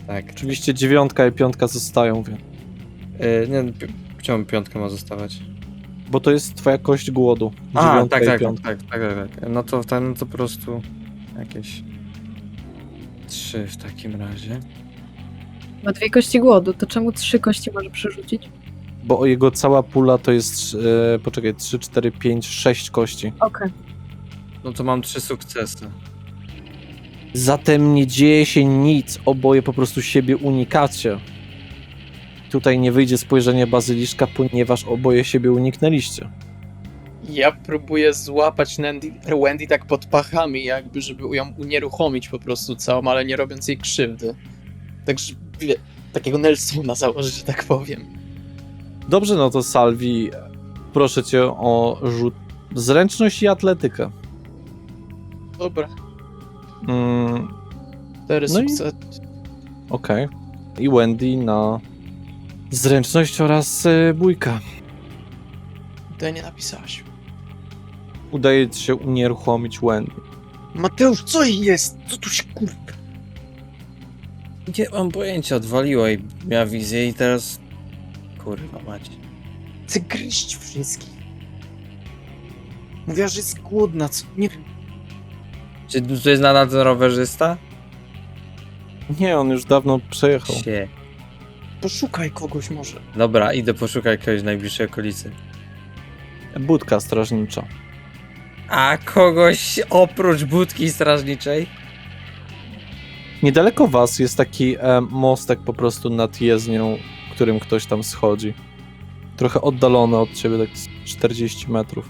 Tak. oczywiście 9 i 5 zostają, więc... Nie, czemu 5 ma zostawać? Bo to jest twoja kość głodu. A, 9 tak, i tak, 5. tak. No to po prostu jakieś 3 w takim razie. Ma 2 kości głodu, to czemu 3 kości może przerzucić? Bo jego cała pula to jest, poczekaj, 3, 4, 5, 6 kości. Okej. No to mam 3 sukcesy. Zatem nie dzieje się nic, oboje po prostu siebie unikacie. Tutaj nie wyjdzie spojrzenie bazyliszka, ponieważ oboje siebie uniknęliście. Ja próbuję złapać Wendy tak pod pachami, jakby, żeby ją unieruchomić po prostu całą, ale nie robiąc jej krzywdy. Także takiego Nelsona założyć, że tak powiem. Dobrze, no to Salvi, proszę cię o rzut zręczność i atletykę. Dobra, Mm, 4 No i- sukcesy. Okej. I Wendy na zręczność oraz bójka. To nie napisałaś. Udaje ci się unieruchomić Wendy. Mateusz, co jest? Co tu się kurwa? Nie mam pojęcia, odwaliła i miała wizję i teraz... Kurwa macie. Chcę gryźć wszystkich. Mówiła, że jest głodna, co? Nie wiem. Czy to jest nadal ten rowerzysta? Nie, on już dawno przejechał. Sie. Poszukaj kogoś może. Dobra, idę poszukać kogoś w najbliższej okolicy. Budka strażnicza. A kogoś oprócz budki strażniczej? Niedaleko was jest taki mostek po prostu nad jezdnią, którym ktoś tam schodzi. Trochę oddalony od ciebie, tak z 40 metrów.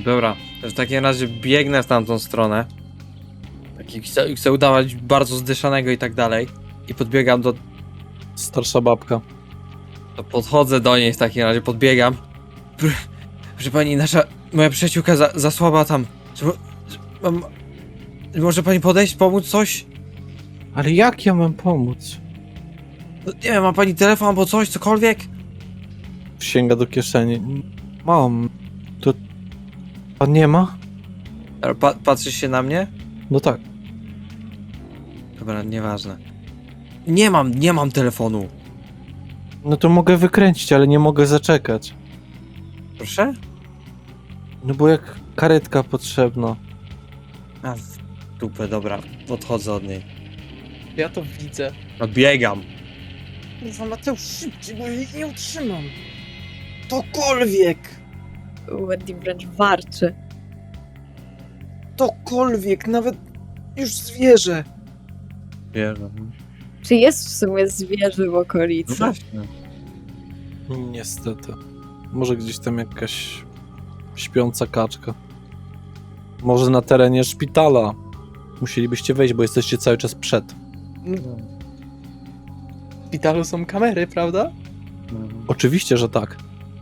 Dobra, w takim razie biegnę w tamtą stronę. Taki chcę udawać bardzo zdyszanego i tak dalej. I podbiegam Starsza babka. podchodzę do niej w takim razie, podbiegam. Proszę pani, moja przyjaciółka zasłaba tam. Może pani podejść, pomóc coś? Ale jak ja mam pomóc? No, nie wiem, ma pani telefon albo coś, cokolwiek? Sięga do kieszeni. Mam. To... Pan nie ma? Patrzysz się na mnie? No tak. Dobra, nieważne. Nie mam telefonu. No to mogę wykręcić, ale nie mogę zaczekać. Proszę? No bo jak karetka potrzebna. A, w dupę, dobra, odchodzę od niej. Ja to widzę. Odbiegam. Kurwa, Mateusz, szybciej, bo ja jej nie utrzymam. Tokolwiek! Wendy wręcz warczy. Tokolwiek, nawet już zwierzę. Wierzę. Czy jest w sumie zwierzę w No okolicy? właśnie. Niestety. Może gdzieś tam jakaś śpiąca kaczka. Może na terenie szpitala. Musielibyście wejść, bo jesteście cały czas przed. W szpitalu są kamery, prawda? Oczywiście, że tak.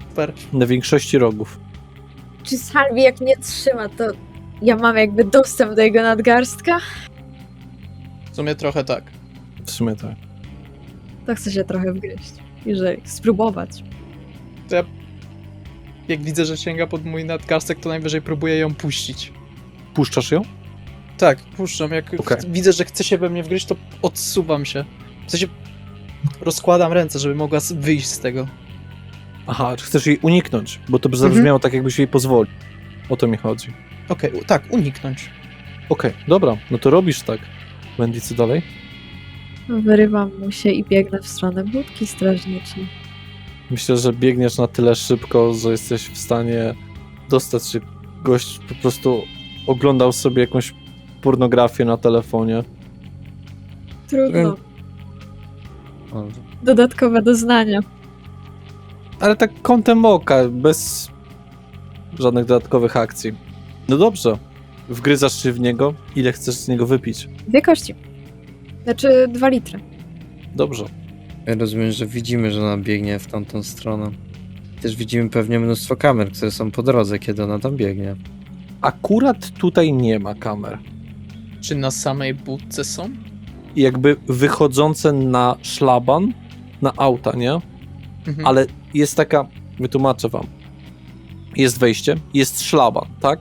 Super. Na większości rogów. Czy Salvi jak mnie trzyma, to ja mam jakby dostęp do jego nadgarstka? W sumie trochę tak. W sumie tak. To chcę się trochę wgryźć. Jeżeli spróbować. Jak widzę, że sięga pod mój nadgarstek, to najwyżej próbuję ją puścić. Puszczasz ją? Tak, puszczam. Jak Okej. widzę, że chce się we mnie wgryźć, to odsuwam się. W sensie rozkładam ręce, żeby mogła wyjść z tego. Aha, czy chcesz jej uniknąć? Bo to by zabrzmiało tak, jakbyś jej pozwolił. O to mi chodzi. Okej, tak, uniknąć. Okej, dobra, no to robisz tak. Wendy, co dalej? Wyrywam mu się i biegnę w stronę budki strażniczej. Myślę, że biegniesz na tyle szybko, że jesteś w stanie dostać się. Gość po prostu oglądał sobie jakąś pornografię na telefonie. Trudno. Dodatkowe doznania. Ale tak kątem oka, bez żadnych dodatkowych akcji. No dobrze, wgryzasz się w niego. Ile chcesz z niego wypić? 2 kości. Znaczy 2 litry. Dobrze. Ja rozumiem, że widzimy, że ona biegnie w tamtą stronę. Też widzimy pewnie mnóstwo kamer, które są po drodze, kiedy ona tam biegnie. Akurat tutaj nie ma kamer. Czy na samej budce są? Jakby wychodzące na szlaban, na auta, nie? Mhm. Ale jest taka, wytłumaczę wam. Jest wejście, jest szlaban, tak?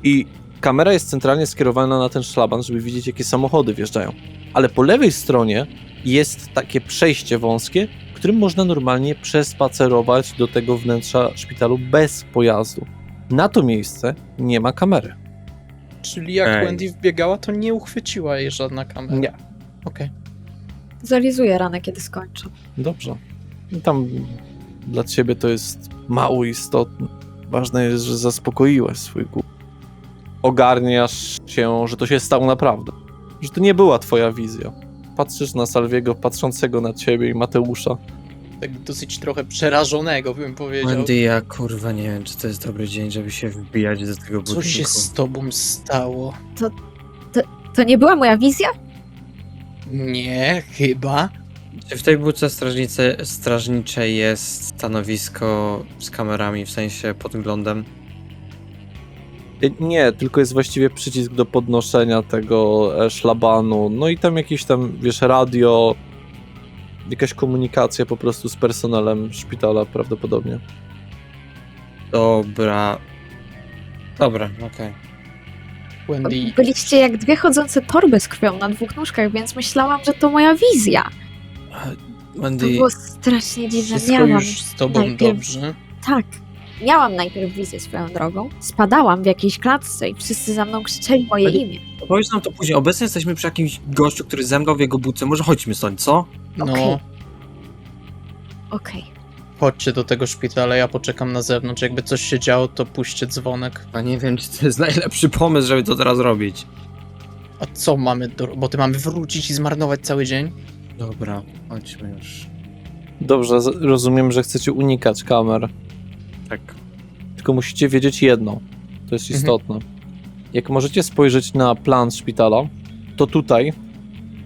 I kamera jest centralnie skierowana na ten szlaban, żeby widzieć, jakie samochody wjeżdżają. Ale po lewej stronie jest takie przejście wąskie, którym można normalnie przespacerować do tego wnętrza szpitalu bez pojazdu. Na to miejsce nie ma kamery. Czyli jak Ej. Wendy wbiegała, to nie uchwyciła jej żadna kamera. Nie. Okej. Zalizuję ranę, kiedy skończę. Dobrze. I tam dla ciebie to jest mało istotne. Ważne jest, że zaspokoiłaś swój głód. Ogarniasz się, że to się stało naprawdę. Że to nie była twoja wizja. Patrzysz na Salviego, patrzącego na ciebie i Mateusza. Tak dosyć trochę przerażonego, bym powiedział. Wendy, ja kurwa nie wiem, czy to jest dobry dzień, żeby się wbijać do tego budynku. Co się z tobą stało? To nie była moja wizja? Nie, chyba. Czy w tej budce strażniczej jest stanowisko z kamerami, w sensie podglądem? Nie, tylko jest właściwie przycisk do podnoszenia tego szlabanu. No i tam jakieś tam, wiesz, radio, jakaś komunikacja po prostu z personelem szpitala prawdopodobnie. Dobra. Dobra, okej. Wendy, Byliście jak 2 chodzące torby z krwią na 2 nóżkach, więc myślałam, że to moja wizja. To Wendy, było strasznie dziwne. wszystko Miałam, już z tobą najpierw- dobrze? tak. Miałam najpierw wizję swoją drogą. Spadałam w jakiejś klatce i wszyscy za mną krzyczeli moje Ale- imię. powiedz nam to później. Obecnie jesteśmy przy jakimś gościu, który zemdlał w jego budce. Może chodźmy stąd, co? No, Okej. Okej. chodźcie do tego szpitala, ja poczekam na zewnątrz. Jakby coś się działo, to puśćcie dzwonek. A nie wiem, czy to jest najlepszy pomysł, żeby to teraz robić. A co mamy do roboty? Mamy wrócić i zmarnować cały dzień? Dobra, chodźmy już. Dobrze, rozumiem, że chcecie unikać kamer. Tak. Tylko musicie wiedzieć jedno. To jest Mhm. istotne. Jak możecie spojrzeć na plan szpitala, to tutaj,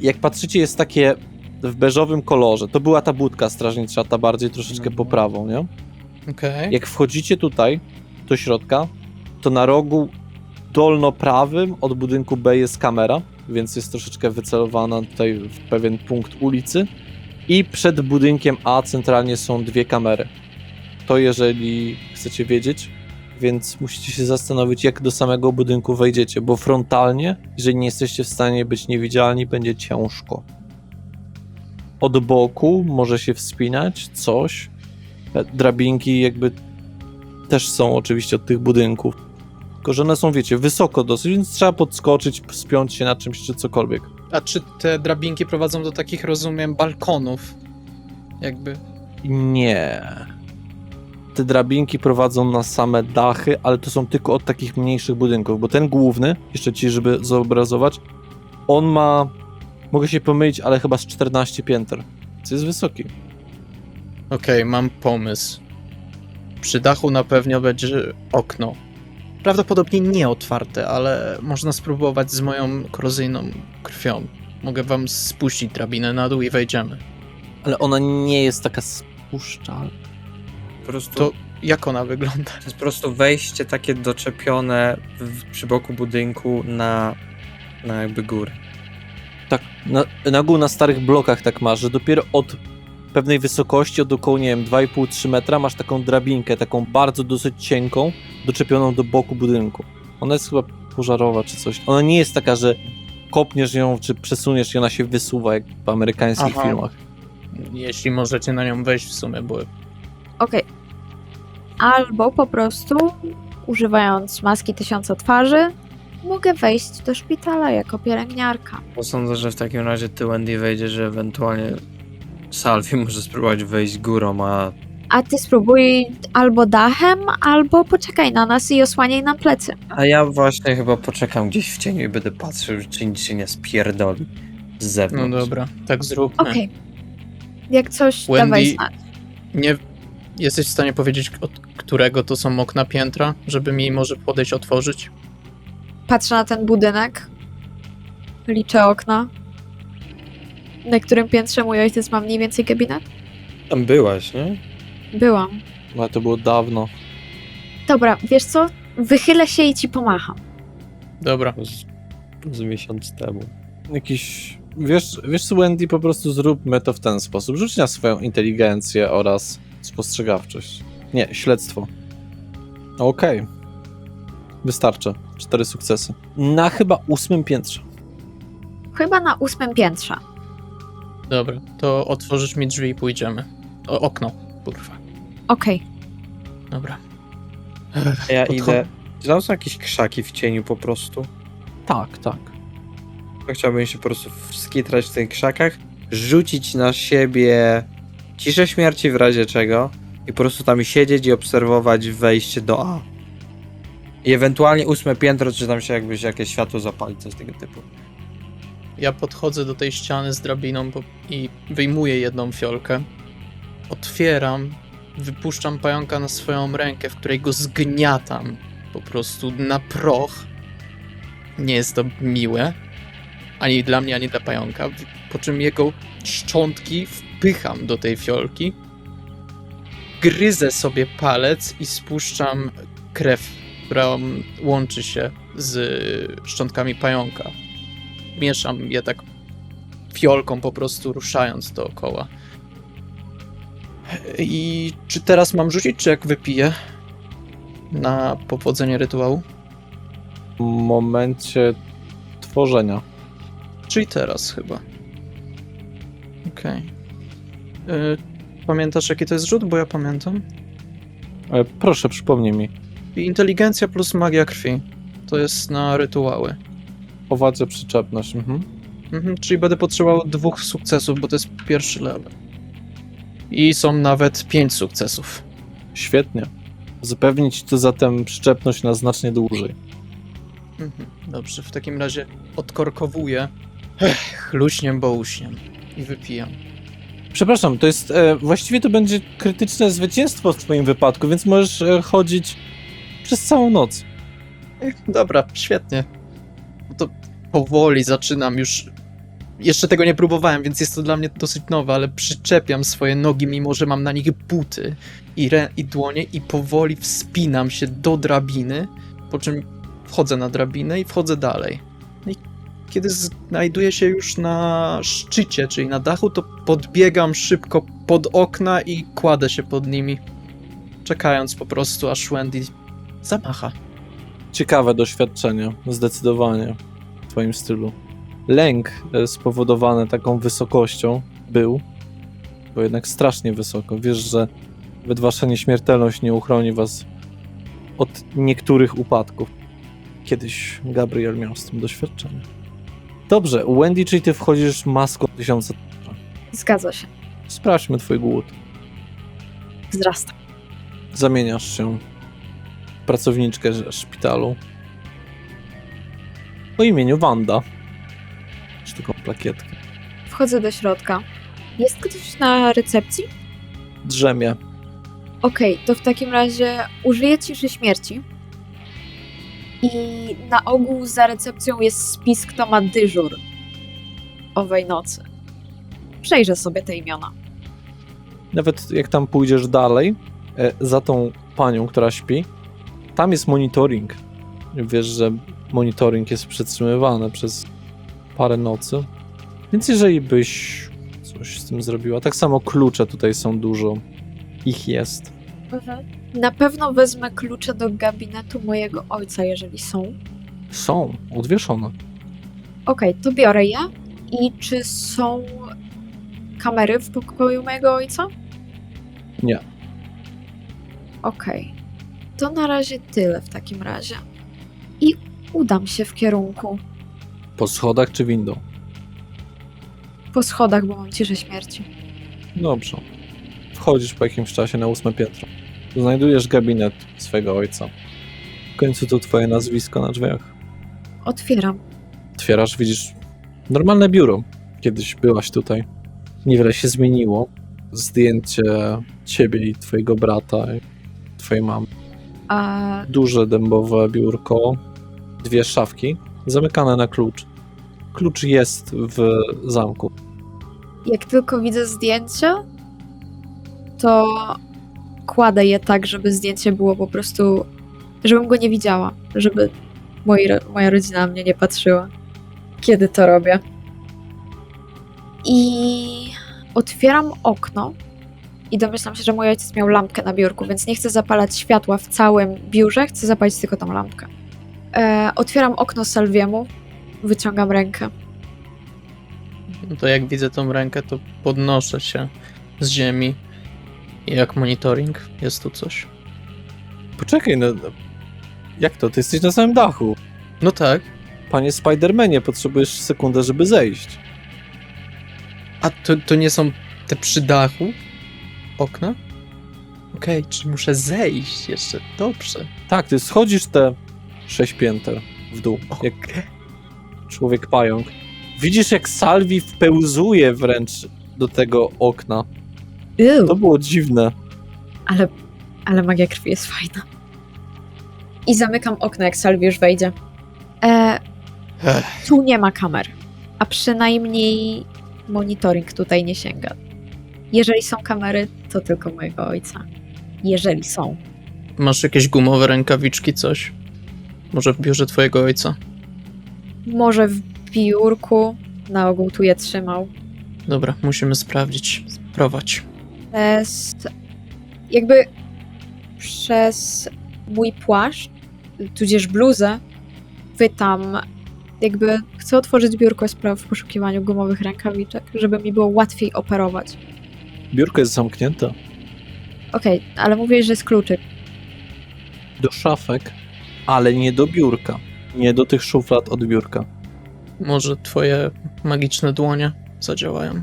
jak patrzycie, jest takie w beżowym kolorze. To była ta budka strażnicza, ta bardziej troszeczkę po prawą, nie? Okej. Jak wchodzicie tutaj do środka, to na rogu dolno-prawym od budynku B jest kamera, więc jest troszeczkę wycelowana tutaj w pewien punkt ulicy. I przed budynkiem A centralnie są 2 kamery. To jeżeli chcecie wiedzieć, więc musicie się zastanowić, jak do samego budynku wejdziecie, bo frontalnie, jeżeli nie jesteście w stanie być niewidzialni, będzie ciężko. Od boku może się wspinać coś. Drabinki jakby też są oczywiście od tych budynków. Tylko że one są, wiecie, wysoko dosyć, więc trzeba podskoczyć, spiąć się na czymś czy cokolwiek. A czy te drabinki prowadzą do takich, rozumiem, balkonów? Jakby. Nie. Te drabinki prowadzą na same dachy, ale to są tylko od takich mniejszych budynków, bo ten główny, jeszcze ci, żeby zobrazować, on ma, mogę się pomylić, ale chyba z 14 pięter, co jest wysoki. Okej, mam pomysł. Przy dachu na pewno będzie okno. Prawdopodobnie nie otwarte, ale można spróbować z moją korozyjną krwią. Mogę wam spuścić drabinę na dół i wejdziemy. Ale ona nie jest taka spuszczalna. Po prostu To jak ona wygląda? to jest po prostu wejście takie doczepione przy boku budynku na jakby górę. Tak, na ogół na starych blokach tak masz, że dopiero od pewnej wysokości, od około, nie wiem, 2,5-3 metra, masz taką drabinkę, taką bardzo dosyć cienką, doczepioną do boku budynku. Ona jest chyba pożarowa czy coś. Ona nie jest taka, że kopniesz ją, czy przesuniesz i ona się wysuwa, jak w amerykańskich Aha. filmach. Jeśli możecie na nią wejść w sumie, bo Okej. Albo po prostu, używając maski 1000 twarzy, mogę wejść do szpitala jako pielęgniarka. Sądzę, że w takim razie ty, Wendy, wejdziesz, że ewentualnie Salvi może spróbować wejść górą, A ty spróbuj albo dachem, albo poczekaj na nas i osłaniaj nam plecy. a ja właśnie chyba poczekam gdzieś w cieniu i będę patrzył, czy nic się nie spierdoli z no zewnątrz. dobra, tak zróbmy. Okej. Jak coś, Wendy, dawaj znać. Nie jesteś w stanie powiedzieć, od którego to są okna piętra, żeby mi może podejść otworzyć? Patrzę na ten budynek. Liczę okna. Na którym piętrze mój ojciec ma mniej więcej gabinet? Tam byłaś, nie? Byłam. Ale to było dawno. Dobra, wiesz co? Wychylę się i ci pomacham. Dobra. Z miesiąc temu. Jakiś... Wiesz co, Wendy, po prostu zróbmy to w ten sposób. Rzuć na swoją inteligencję oraz spostrzegawczość. Nie, śledztwo. Okej. Wystarczy. 4 sukcesy. Na chyba 8 piętrze. Chyba na 8 piętrze. Dobra, to otworzysz mi drzwi i pójdziemy. Okno, kurwa. Okej. Dobra. Ja Podcho- idę. Czy tam są jakieś krzaki w cieniu po prostu? Tak, tak. To chciałbym się po prostu skitrać w tych krzakach, rzucić na siebie ciszę śmierci w razie czego i po prostu tam siedzieć i obserwować wejście do A. I ewentualnie 8 piętro, czy tam się jakbyś jakieś światło zapali, coś tego typu. Ja podchodzę do tej ściany z drabiną i wyjmuję jedną fiolkę. Otwieram, wypuszczam pająka na swoją rękę, w której go zgniatam po prostu na proch. Nie jest to miłe. Ani dla mnie, ani dla pająka. Po czym jego szczątki wpycham do tej fiolki. Gryzę sobie palec i spuszczam krew, która łączy się z szczątkami pająka. Mieszam je tak fiolką, po prostu ruszając dookoła. I czy teraz mam rzucić, czy jak wypiję? Na powodzenie rytuału? W momencie tworzenia. Czyli teraz chyba. Okej. Pamiętasz, jaki to jest rzut? Bo ja pamiętam. Proszę, przypomnij mi. I inteligencja plus magia krwi. To jest na rytuały. Powadze przyczepność. Czyli będę potrzebował 2 sukcesów, bo to jest pierwszy level. I są nawet 5 sukcesów. Świetnie. Zapewnić to zatem przyczepność na znacznie dłużej. Dobrze, w takim razie odkorkowuję chluśniem, bołuśniem i wypijam. Przepraszam, to jest... właściwie to będzie krytyczne zwycięstwo w twoim wypadku, więc możesz chodzić przez całą noc. Dobra, świetnie. No to powoli zaczynam już. Jeszcze tego nie próbowałem, więc jest to dla mnie dosyć nowe, ale przyczepiam swoje nogi, mimo że mam na nich buty i dłonie i powoli wspinam się do drabiny, po czym wchodzę na drabinę i wchodzę dalej. No i kiedy znajduję się już na szczycie, czyli na dachu, to podbiegam szybko pod okna i kładę się pod nimi, czekając po prostu, aż Wendy zamacha. Ciekawe doświadczenie, zdecydowanie w twoim stylu. Lęk spowodowany taką wysokością był, bo jednak strasznie wysoko. Wiesz, że nawet wasza nieśmiertelność nie uchroni was od niektórych upadków. Kiedyś Gabriel miał z tym doświadczenie. Dobrze, Wendy, czyli ty wchodzisz maską 1000. Zgadza się. Sprawdźmy twój głód. Wzrasta. Zamieniasz się w pracowniczkę szpitalu o imieniu Wanda. Czy taką plakietkę. Wchodzę do środka. Jest ktoś na recepcji? Drzemie. Okej, to w takim razie użyję ciszy śmierci. I na ogół za recepcją jest spis, kto ma dyżur owej nocy. Przejrzę sobie te imiona. Nawet jak tam pójdziesz dalej, za tą panią, która śpi, tam jest monitoring. Wiesz, że monitoring jest przetrzymywany przez parę nocy. Więc jeżeli byś coś coś z tym zrobiła. Tak samo klucze tutaj są dużo. Ich jest. Na pewno wezmę klucze do gabinetu mojego ojca, jeżeli są. Są odwieszone. Okej, to biorę je. I czy są kamery w pokoju mojego ojca? Nie. Okej. To na razie tyle w takim razie. I udam się w kierunku Po schodach czy windą? po schodach, bo mam ciszę śmierci. Dobrze. Wchodzisz po jakimś czasie na 8 piętro. Znajdujesz gabinet swojego ojca. W końcu to twoje nazwisko na drzwiach. Otwieram. Otwierasz, widzisz normalne biuro. Kiedyś byłaś tutaj. Niewiele się zmieniło. Zdjęcie ciebie i twojego brata i twojej mamy. A Duże dębowe biurko. 2 szafki zamykane na klucz. Klucz jest w zamku. jak tylko widzę zdjęcie, to kładę je tak, żeby zdjęcie było po prostu, żebym go nie widziała, żeby moja rodzina na mnie nie patrzyła, kiedy to robię. I otwieram okno i domyślam się, że mój ojciec miał lampkę na biurku, więc nie chcę zapalać światła w całym biurze, chcę zapalić tylko tą lampkę. Otwieram okno Salviemu, wyciągam rękę. No to jak widzę tą rękę, to podnoszę się z ziemi. I jak monitoring, jest tu coś. Poczekaj, no. Jak to? Ty jesteś na samym dachu. No tak. Panie Spidermanie, potrzebujesz sekundę, żeby zejść. A to nie są te przy dachu okna? Okej, czy muszę zejść jeszcze? Dobrze. Tak, ty schodzisz te 6 pięter w dół, jak człowiek pająk. Widzisz, jak Salvi wpełzuje wręcz do tego okna. To było dziwne. Ale magia krwi jest fajna. I zamykam okno, jak Salvi już wejdzie. Tu nie ma kamer, a przynajmniej monitoring tutaj nie sięga. Jeżeli są kamery, to tylko mojego ojca. Jeżeli są. Masz jakieś gumowe rękawiczki, coś? Może w biurze twojego ojca? Może w biurku, na ogół tu je trzymał. Dobra, musimy sprawdzić. Prowadź. Przez mój płaszcz, tudzież bluzę, chcę otworzyć biurko w poszukiwaniu gumowych rękawiczek, żeby mi było łatwiej operować. Biurko jest zamknięte. Okej, ale mówisz, że jest kluczyk. Do szafek, ale nie do biurka. Nie do tych szuflad od biurka. Może twoje magiczne dłonie zadziałają.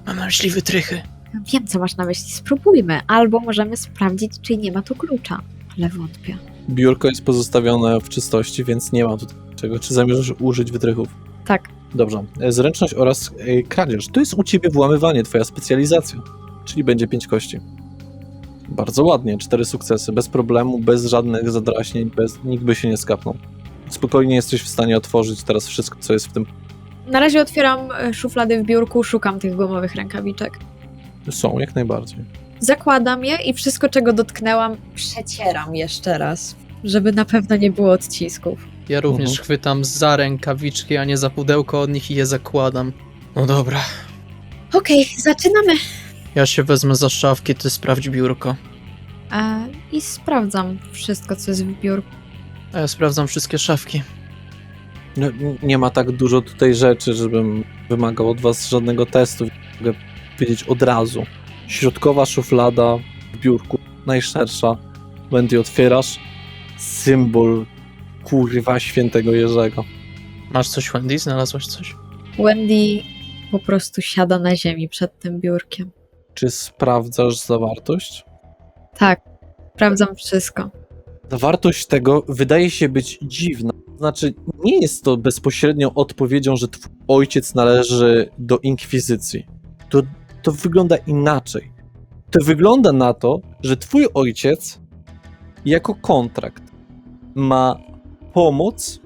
Mam na myśli wytrychy. Wiem, co masz na myśli. Spróbujmy. Albo możemy sprawdzić, czy nie ma tu klucza. Ale wątpię. Biurko jest pozostawione w czystości, więc nie ma tu czego. Czy zamierzasz użyć wytrychów? Tak. Dobrze. Zręczność oraz kradzież. To jest u ciebie włamywanie, twoja specjalizacja. Czyli będzie 5 kości. Bardzo ładnie. 4 sukcesy. Bez problemu, bez żadnych zadraśnień, nikt by się nie skapnął. Spokojnie jesteś w stanie otworzyć teraz wszystko, co jest w tym. Na razie otwieram szuflady w biurku, szukam tych gumowych rękawiczek. Są, jak najbardziej. Zakładam je i wszystko, czego dotknęłam, przecieram jeszcze raz, żeby na pewno nie było odcisków. Ja również chwytam za rękawiczki, a nie za pudełko od nich i je zakładam. No dobra. Okej, zaczynamy. Ja się wezmę za szafki, ty sprawdź biurko. I sprawdzam wszystko, co jest w biurku. A ja sprawdzam wszystkie szafki. No, nie ma tak dużo tutaj rzeczy, żebym wymagał od was żadnego testu. Mogę powiedzieć od razu. Środkowa szuflada w biurku, najszersza. Wendy, otwierasz. Symbol, kurwa, świętego Jerzego. Masz coś, Wendy? Znalazłaś coś? Wendy po prostu siada na ziemi przed tym biurkiem. Czy sprawdzasz zawartość? Tak, sprawdzam wszystko. Zawartość tego wydaje się być dziwna. Znaczy, nie jest to bezpośrednią odpowiedzią, że twój ojciec należy do inkwizycji. To wygląda inaczej. To wygląda na to, że twój ojciec jako kontrakt ma pomoc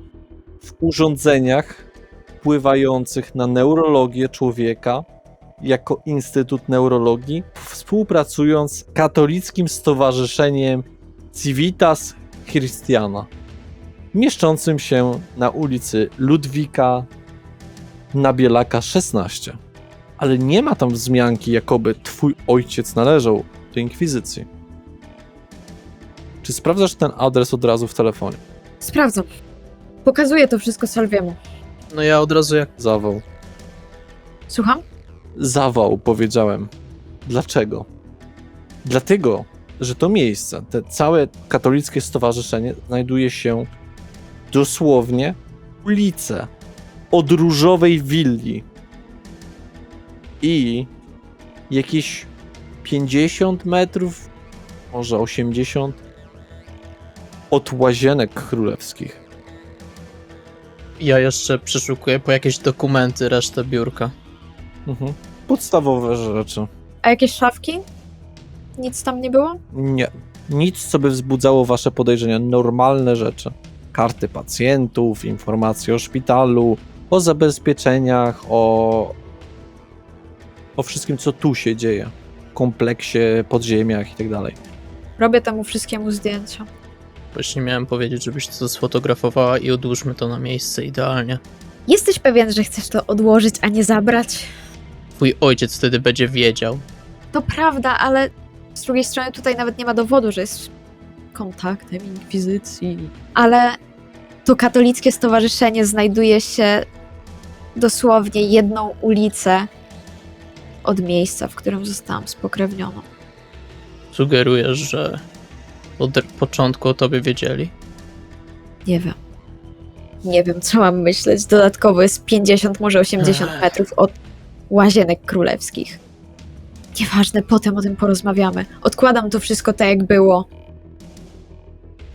w urządzeniach wpływających na neurologię człowieka jako Instytut Neurologii, współpracując z katolickim stowarzyszeniem Civitas Christiana, mieszczącym się na ulicy Ludwika Nabielaka 16. ale nie ma tam wzmianki, jakoby twój ojciec należał do inkwizycji. Czy sprawdzasz ten adres od razu w telefonie? Sprawdzam. Pokazuję to wszystko Salwiemu. No ja od razu jak... Zawał. Słucham? Zawał, powiedziałem. Dlaczego? Dlatego, że to miejsce, te całe katolickie stowarzyszenie znajduje się dosłownie ulicę od różowej willi i jakieś 50 metrów, może 80 od Łazienek Królewskich. Ja jeszcze przeszukuję po jakieś dokumenty resztę biurka. Podstawowe rzeczy. A jakieś szafki? Nic tam nie było? Nie. Nic, co by wzbudzało wasze podejrzenia. Normalne rzeczy. Karty pacjentów, informacje o szpitalu, o zabezpieczeniach, o wszystkim, co tu się dzieje. W kompleksie, podziemiach i tak dalej. Robię temu wszystkiemu zdjęcia. Właśnie miałem powiedzieć, żebyś to sfotografowała i odłóżmy to na miejsce idealnie. Jesteś pewien, że chcesz to odłożyć, a nie zabrać? Twój ojciec wtedy będzie wiedział. To prawda, ale z drugiej strony tutaj nawet nie ma dowodu, że jest kontaktem inkwizycji. Ale to katolickie stowarzyszenie znajduje się dosłownie jedną ulicę od miejsca, w którym zostałam spokrewniona. Sugerujesz, że od początku o tobie wiedzieli? Nie wiem. Nie wiem, co mam myśleć. Dodatkowo jest 50, może 80 metrów od Łazienek Królewskich. Nieważne, potem o tym porozmawiamy. Odkładam to wszystko tak, jak było.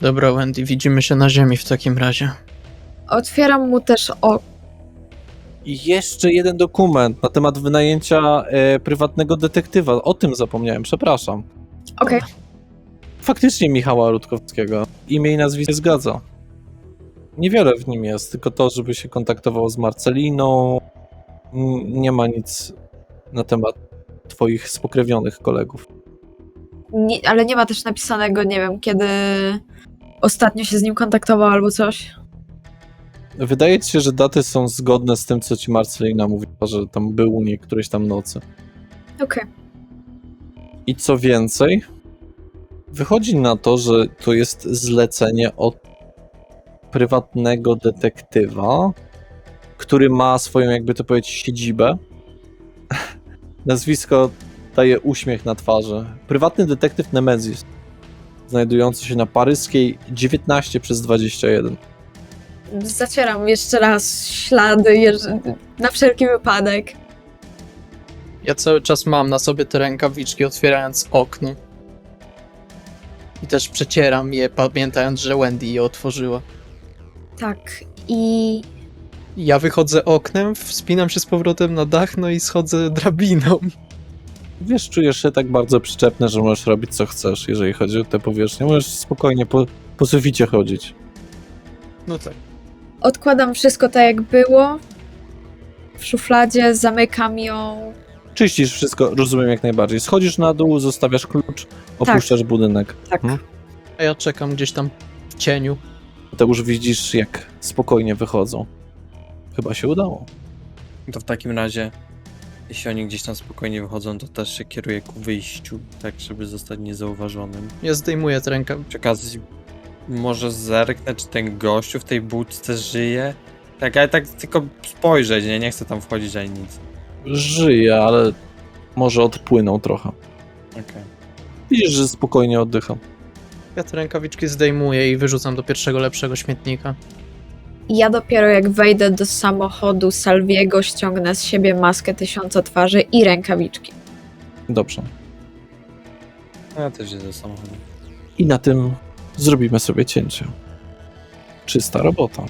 Dobra, Wendy, widzimy się na ziemi w takim razie. Otwieram mu też I jeszcze jeden dokument na temat wynajęcia prywatnego detektywa. O tym zapomniałem, przepraszam. Okej. Faktycznie Michała Rutkowskiego. Imię i nazwisko się zgadza. Niewiele w nim jest, tylko to, żeby się kontaktował z Marceliną. Nie ma nic na temat twoich spokrewnionych kolegów. Ale nie ma też napisanego, nie wiem, kiedy ostatnio się z nim kontaktował albo coś. Wydaje ci się, że daty są zgodne z tym, co ci Marcelina mówiła, że tam był u niej którejś tam nocy. Okej. I co więcej, wychodzi na to, że to jest zlecenie od prywatnego detektywa, który ma swoją, jakby to powiedzieć, siedzibę. Nazwisko daje uśmiech na twarzy. Prywatny detektyw Nemezis, znajdujący się na Paryskiej 19/21. Zacieram jeszcze raz ślady, na wszelki wypadek. Ja cały czas mam na sobie te rękawiczki, otwierając okno. I też przecieram je, pamiętając, że Wendy je otworzyła. Tak, i Ja wychodzę oknem, wspinam się z powrotem na dach, no i schodzę drabiną. Wiesz, czujesz się tak bardzo przyczepny, że możesz robić co chcesz, jeżeli chodzi o te powierzchnie. Możesz spokojnie po suficie chodzić. No tak. odkładam wszystko tak, jak było. W szufladzie zamykam ją. Czyścisz wszystko, rozumiem jak najbardziej. Schodzisz na dół, zostawiasz klucz, opuszczasz budynek. Tak. A ja czekam gdzieś tam w cieniu. To już widzisz, jak spokojnie wychodzą. Chyba się udało. To w takim razie, jeśli oni gdzieś tam spokojnie wychodzą, to też się kieruję ku wyjściu, tak żeby zostać niezauważonym. Ja zdejmuję te rękawiczki. Przy okazji może zerknę, czy ten gościu w tej budce żyje. Tak, ale tak tylko spojrzeć, nie chcę tam wchodzić ani nic. Żyje, ale może odpłynął trochę. Okej. Widzisz, że spokojnie oddycha. Ja te rękawiczki zdejmuję i wyrzucam do pierwszego lepszego śmietnika. Ja dopiero jak wejdę do samochodu Salviego, ściągnę z siebie maskę 1000 twarzy i rękawiczki. Dobrze. Ja też jedę samochodem. I na tym zrobimy sobie cięcie. Czysta robota.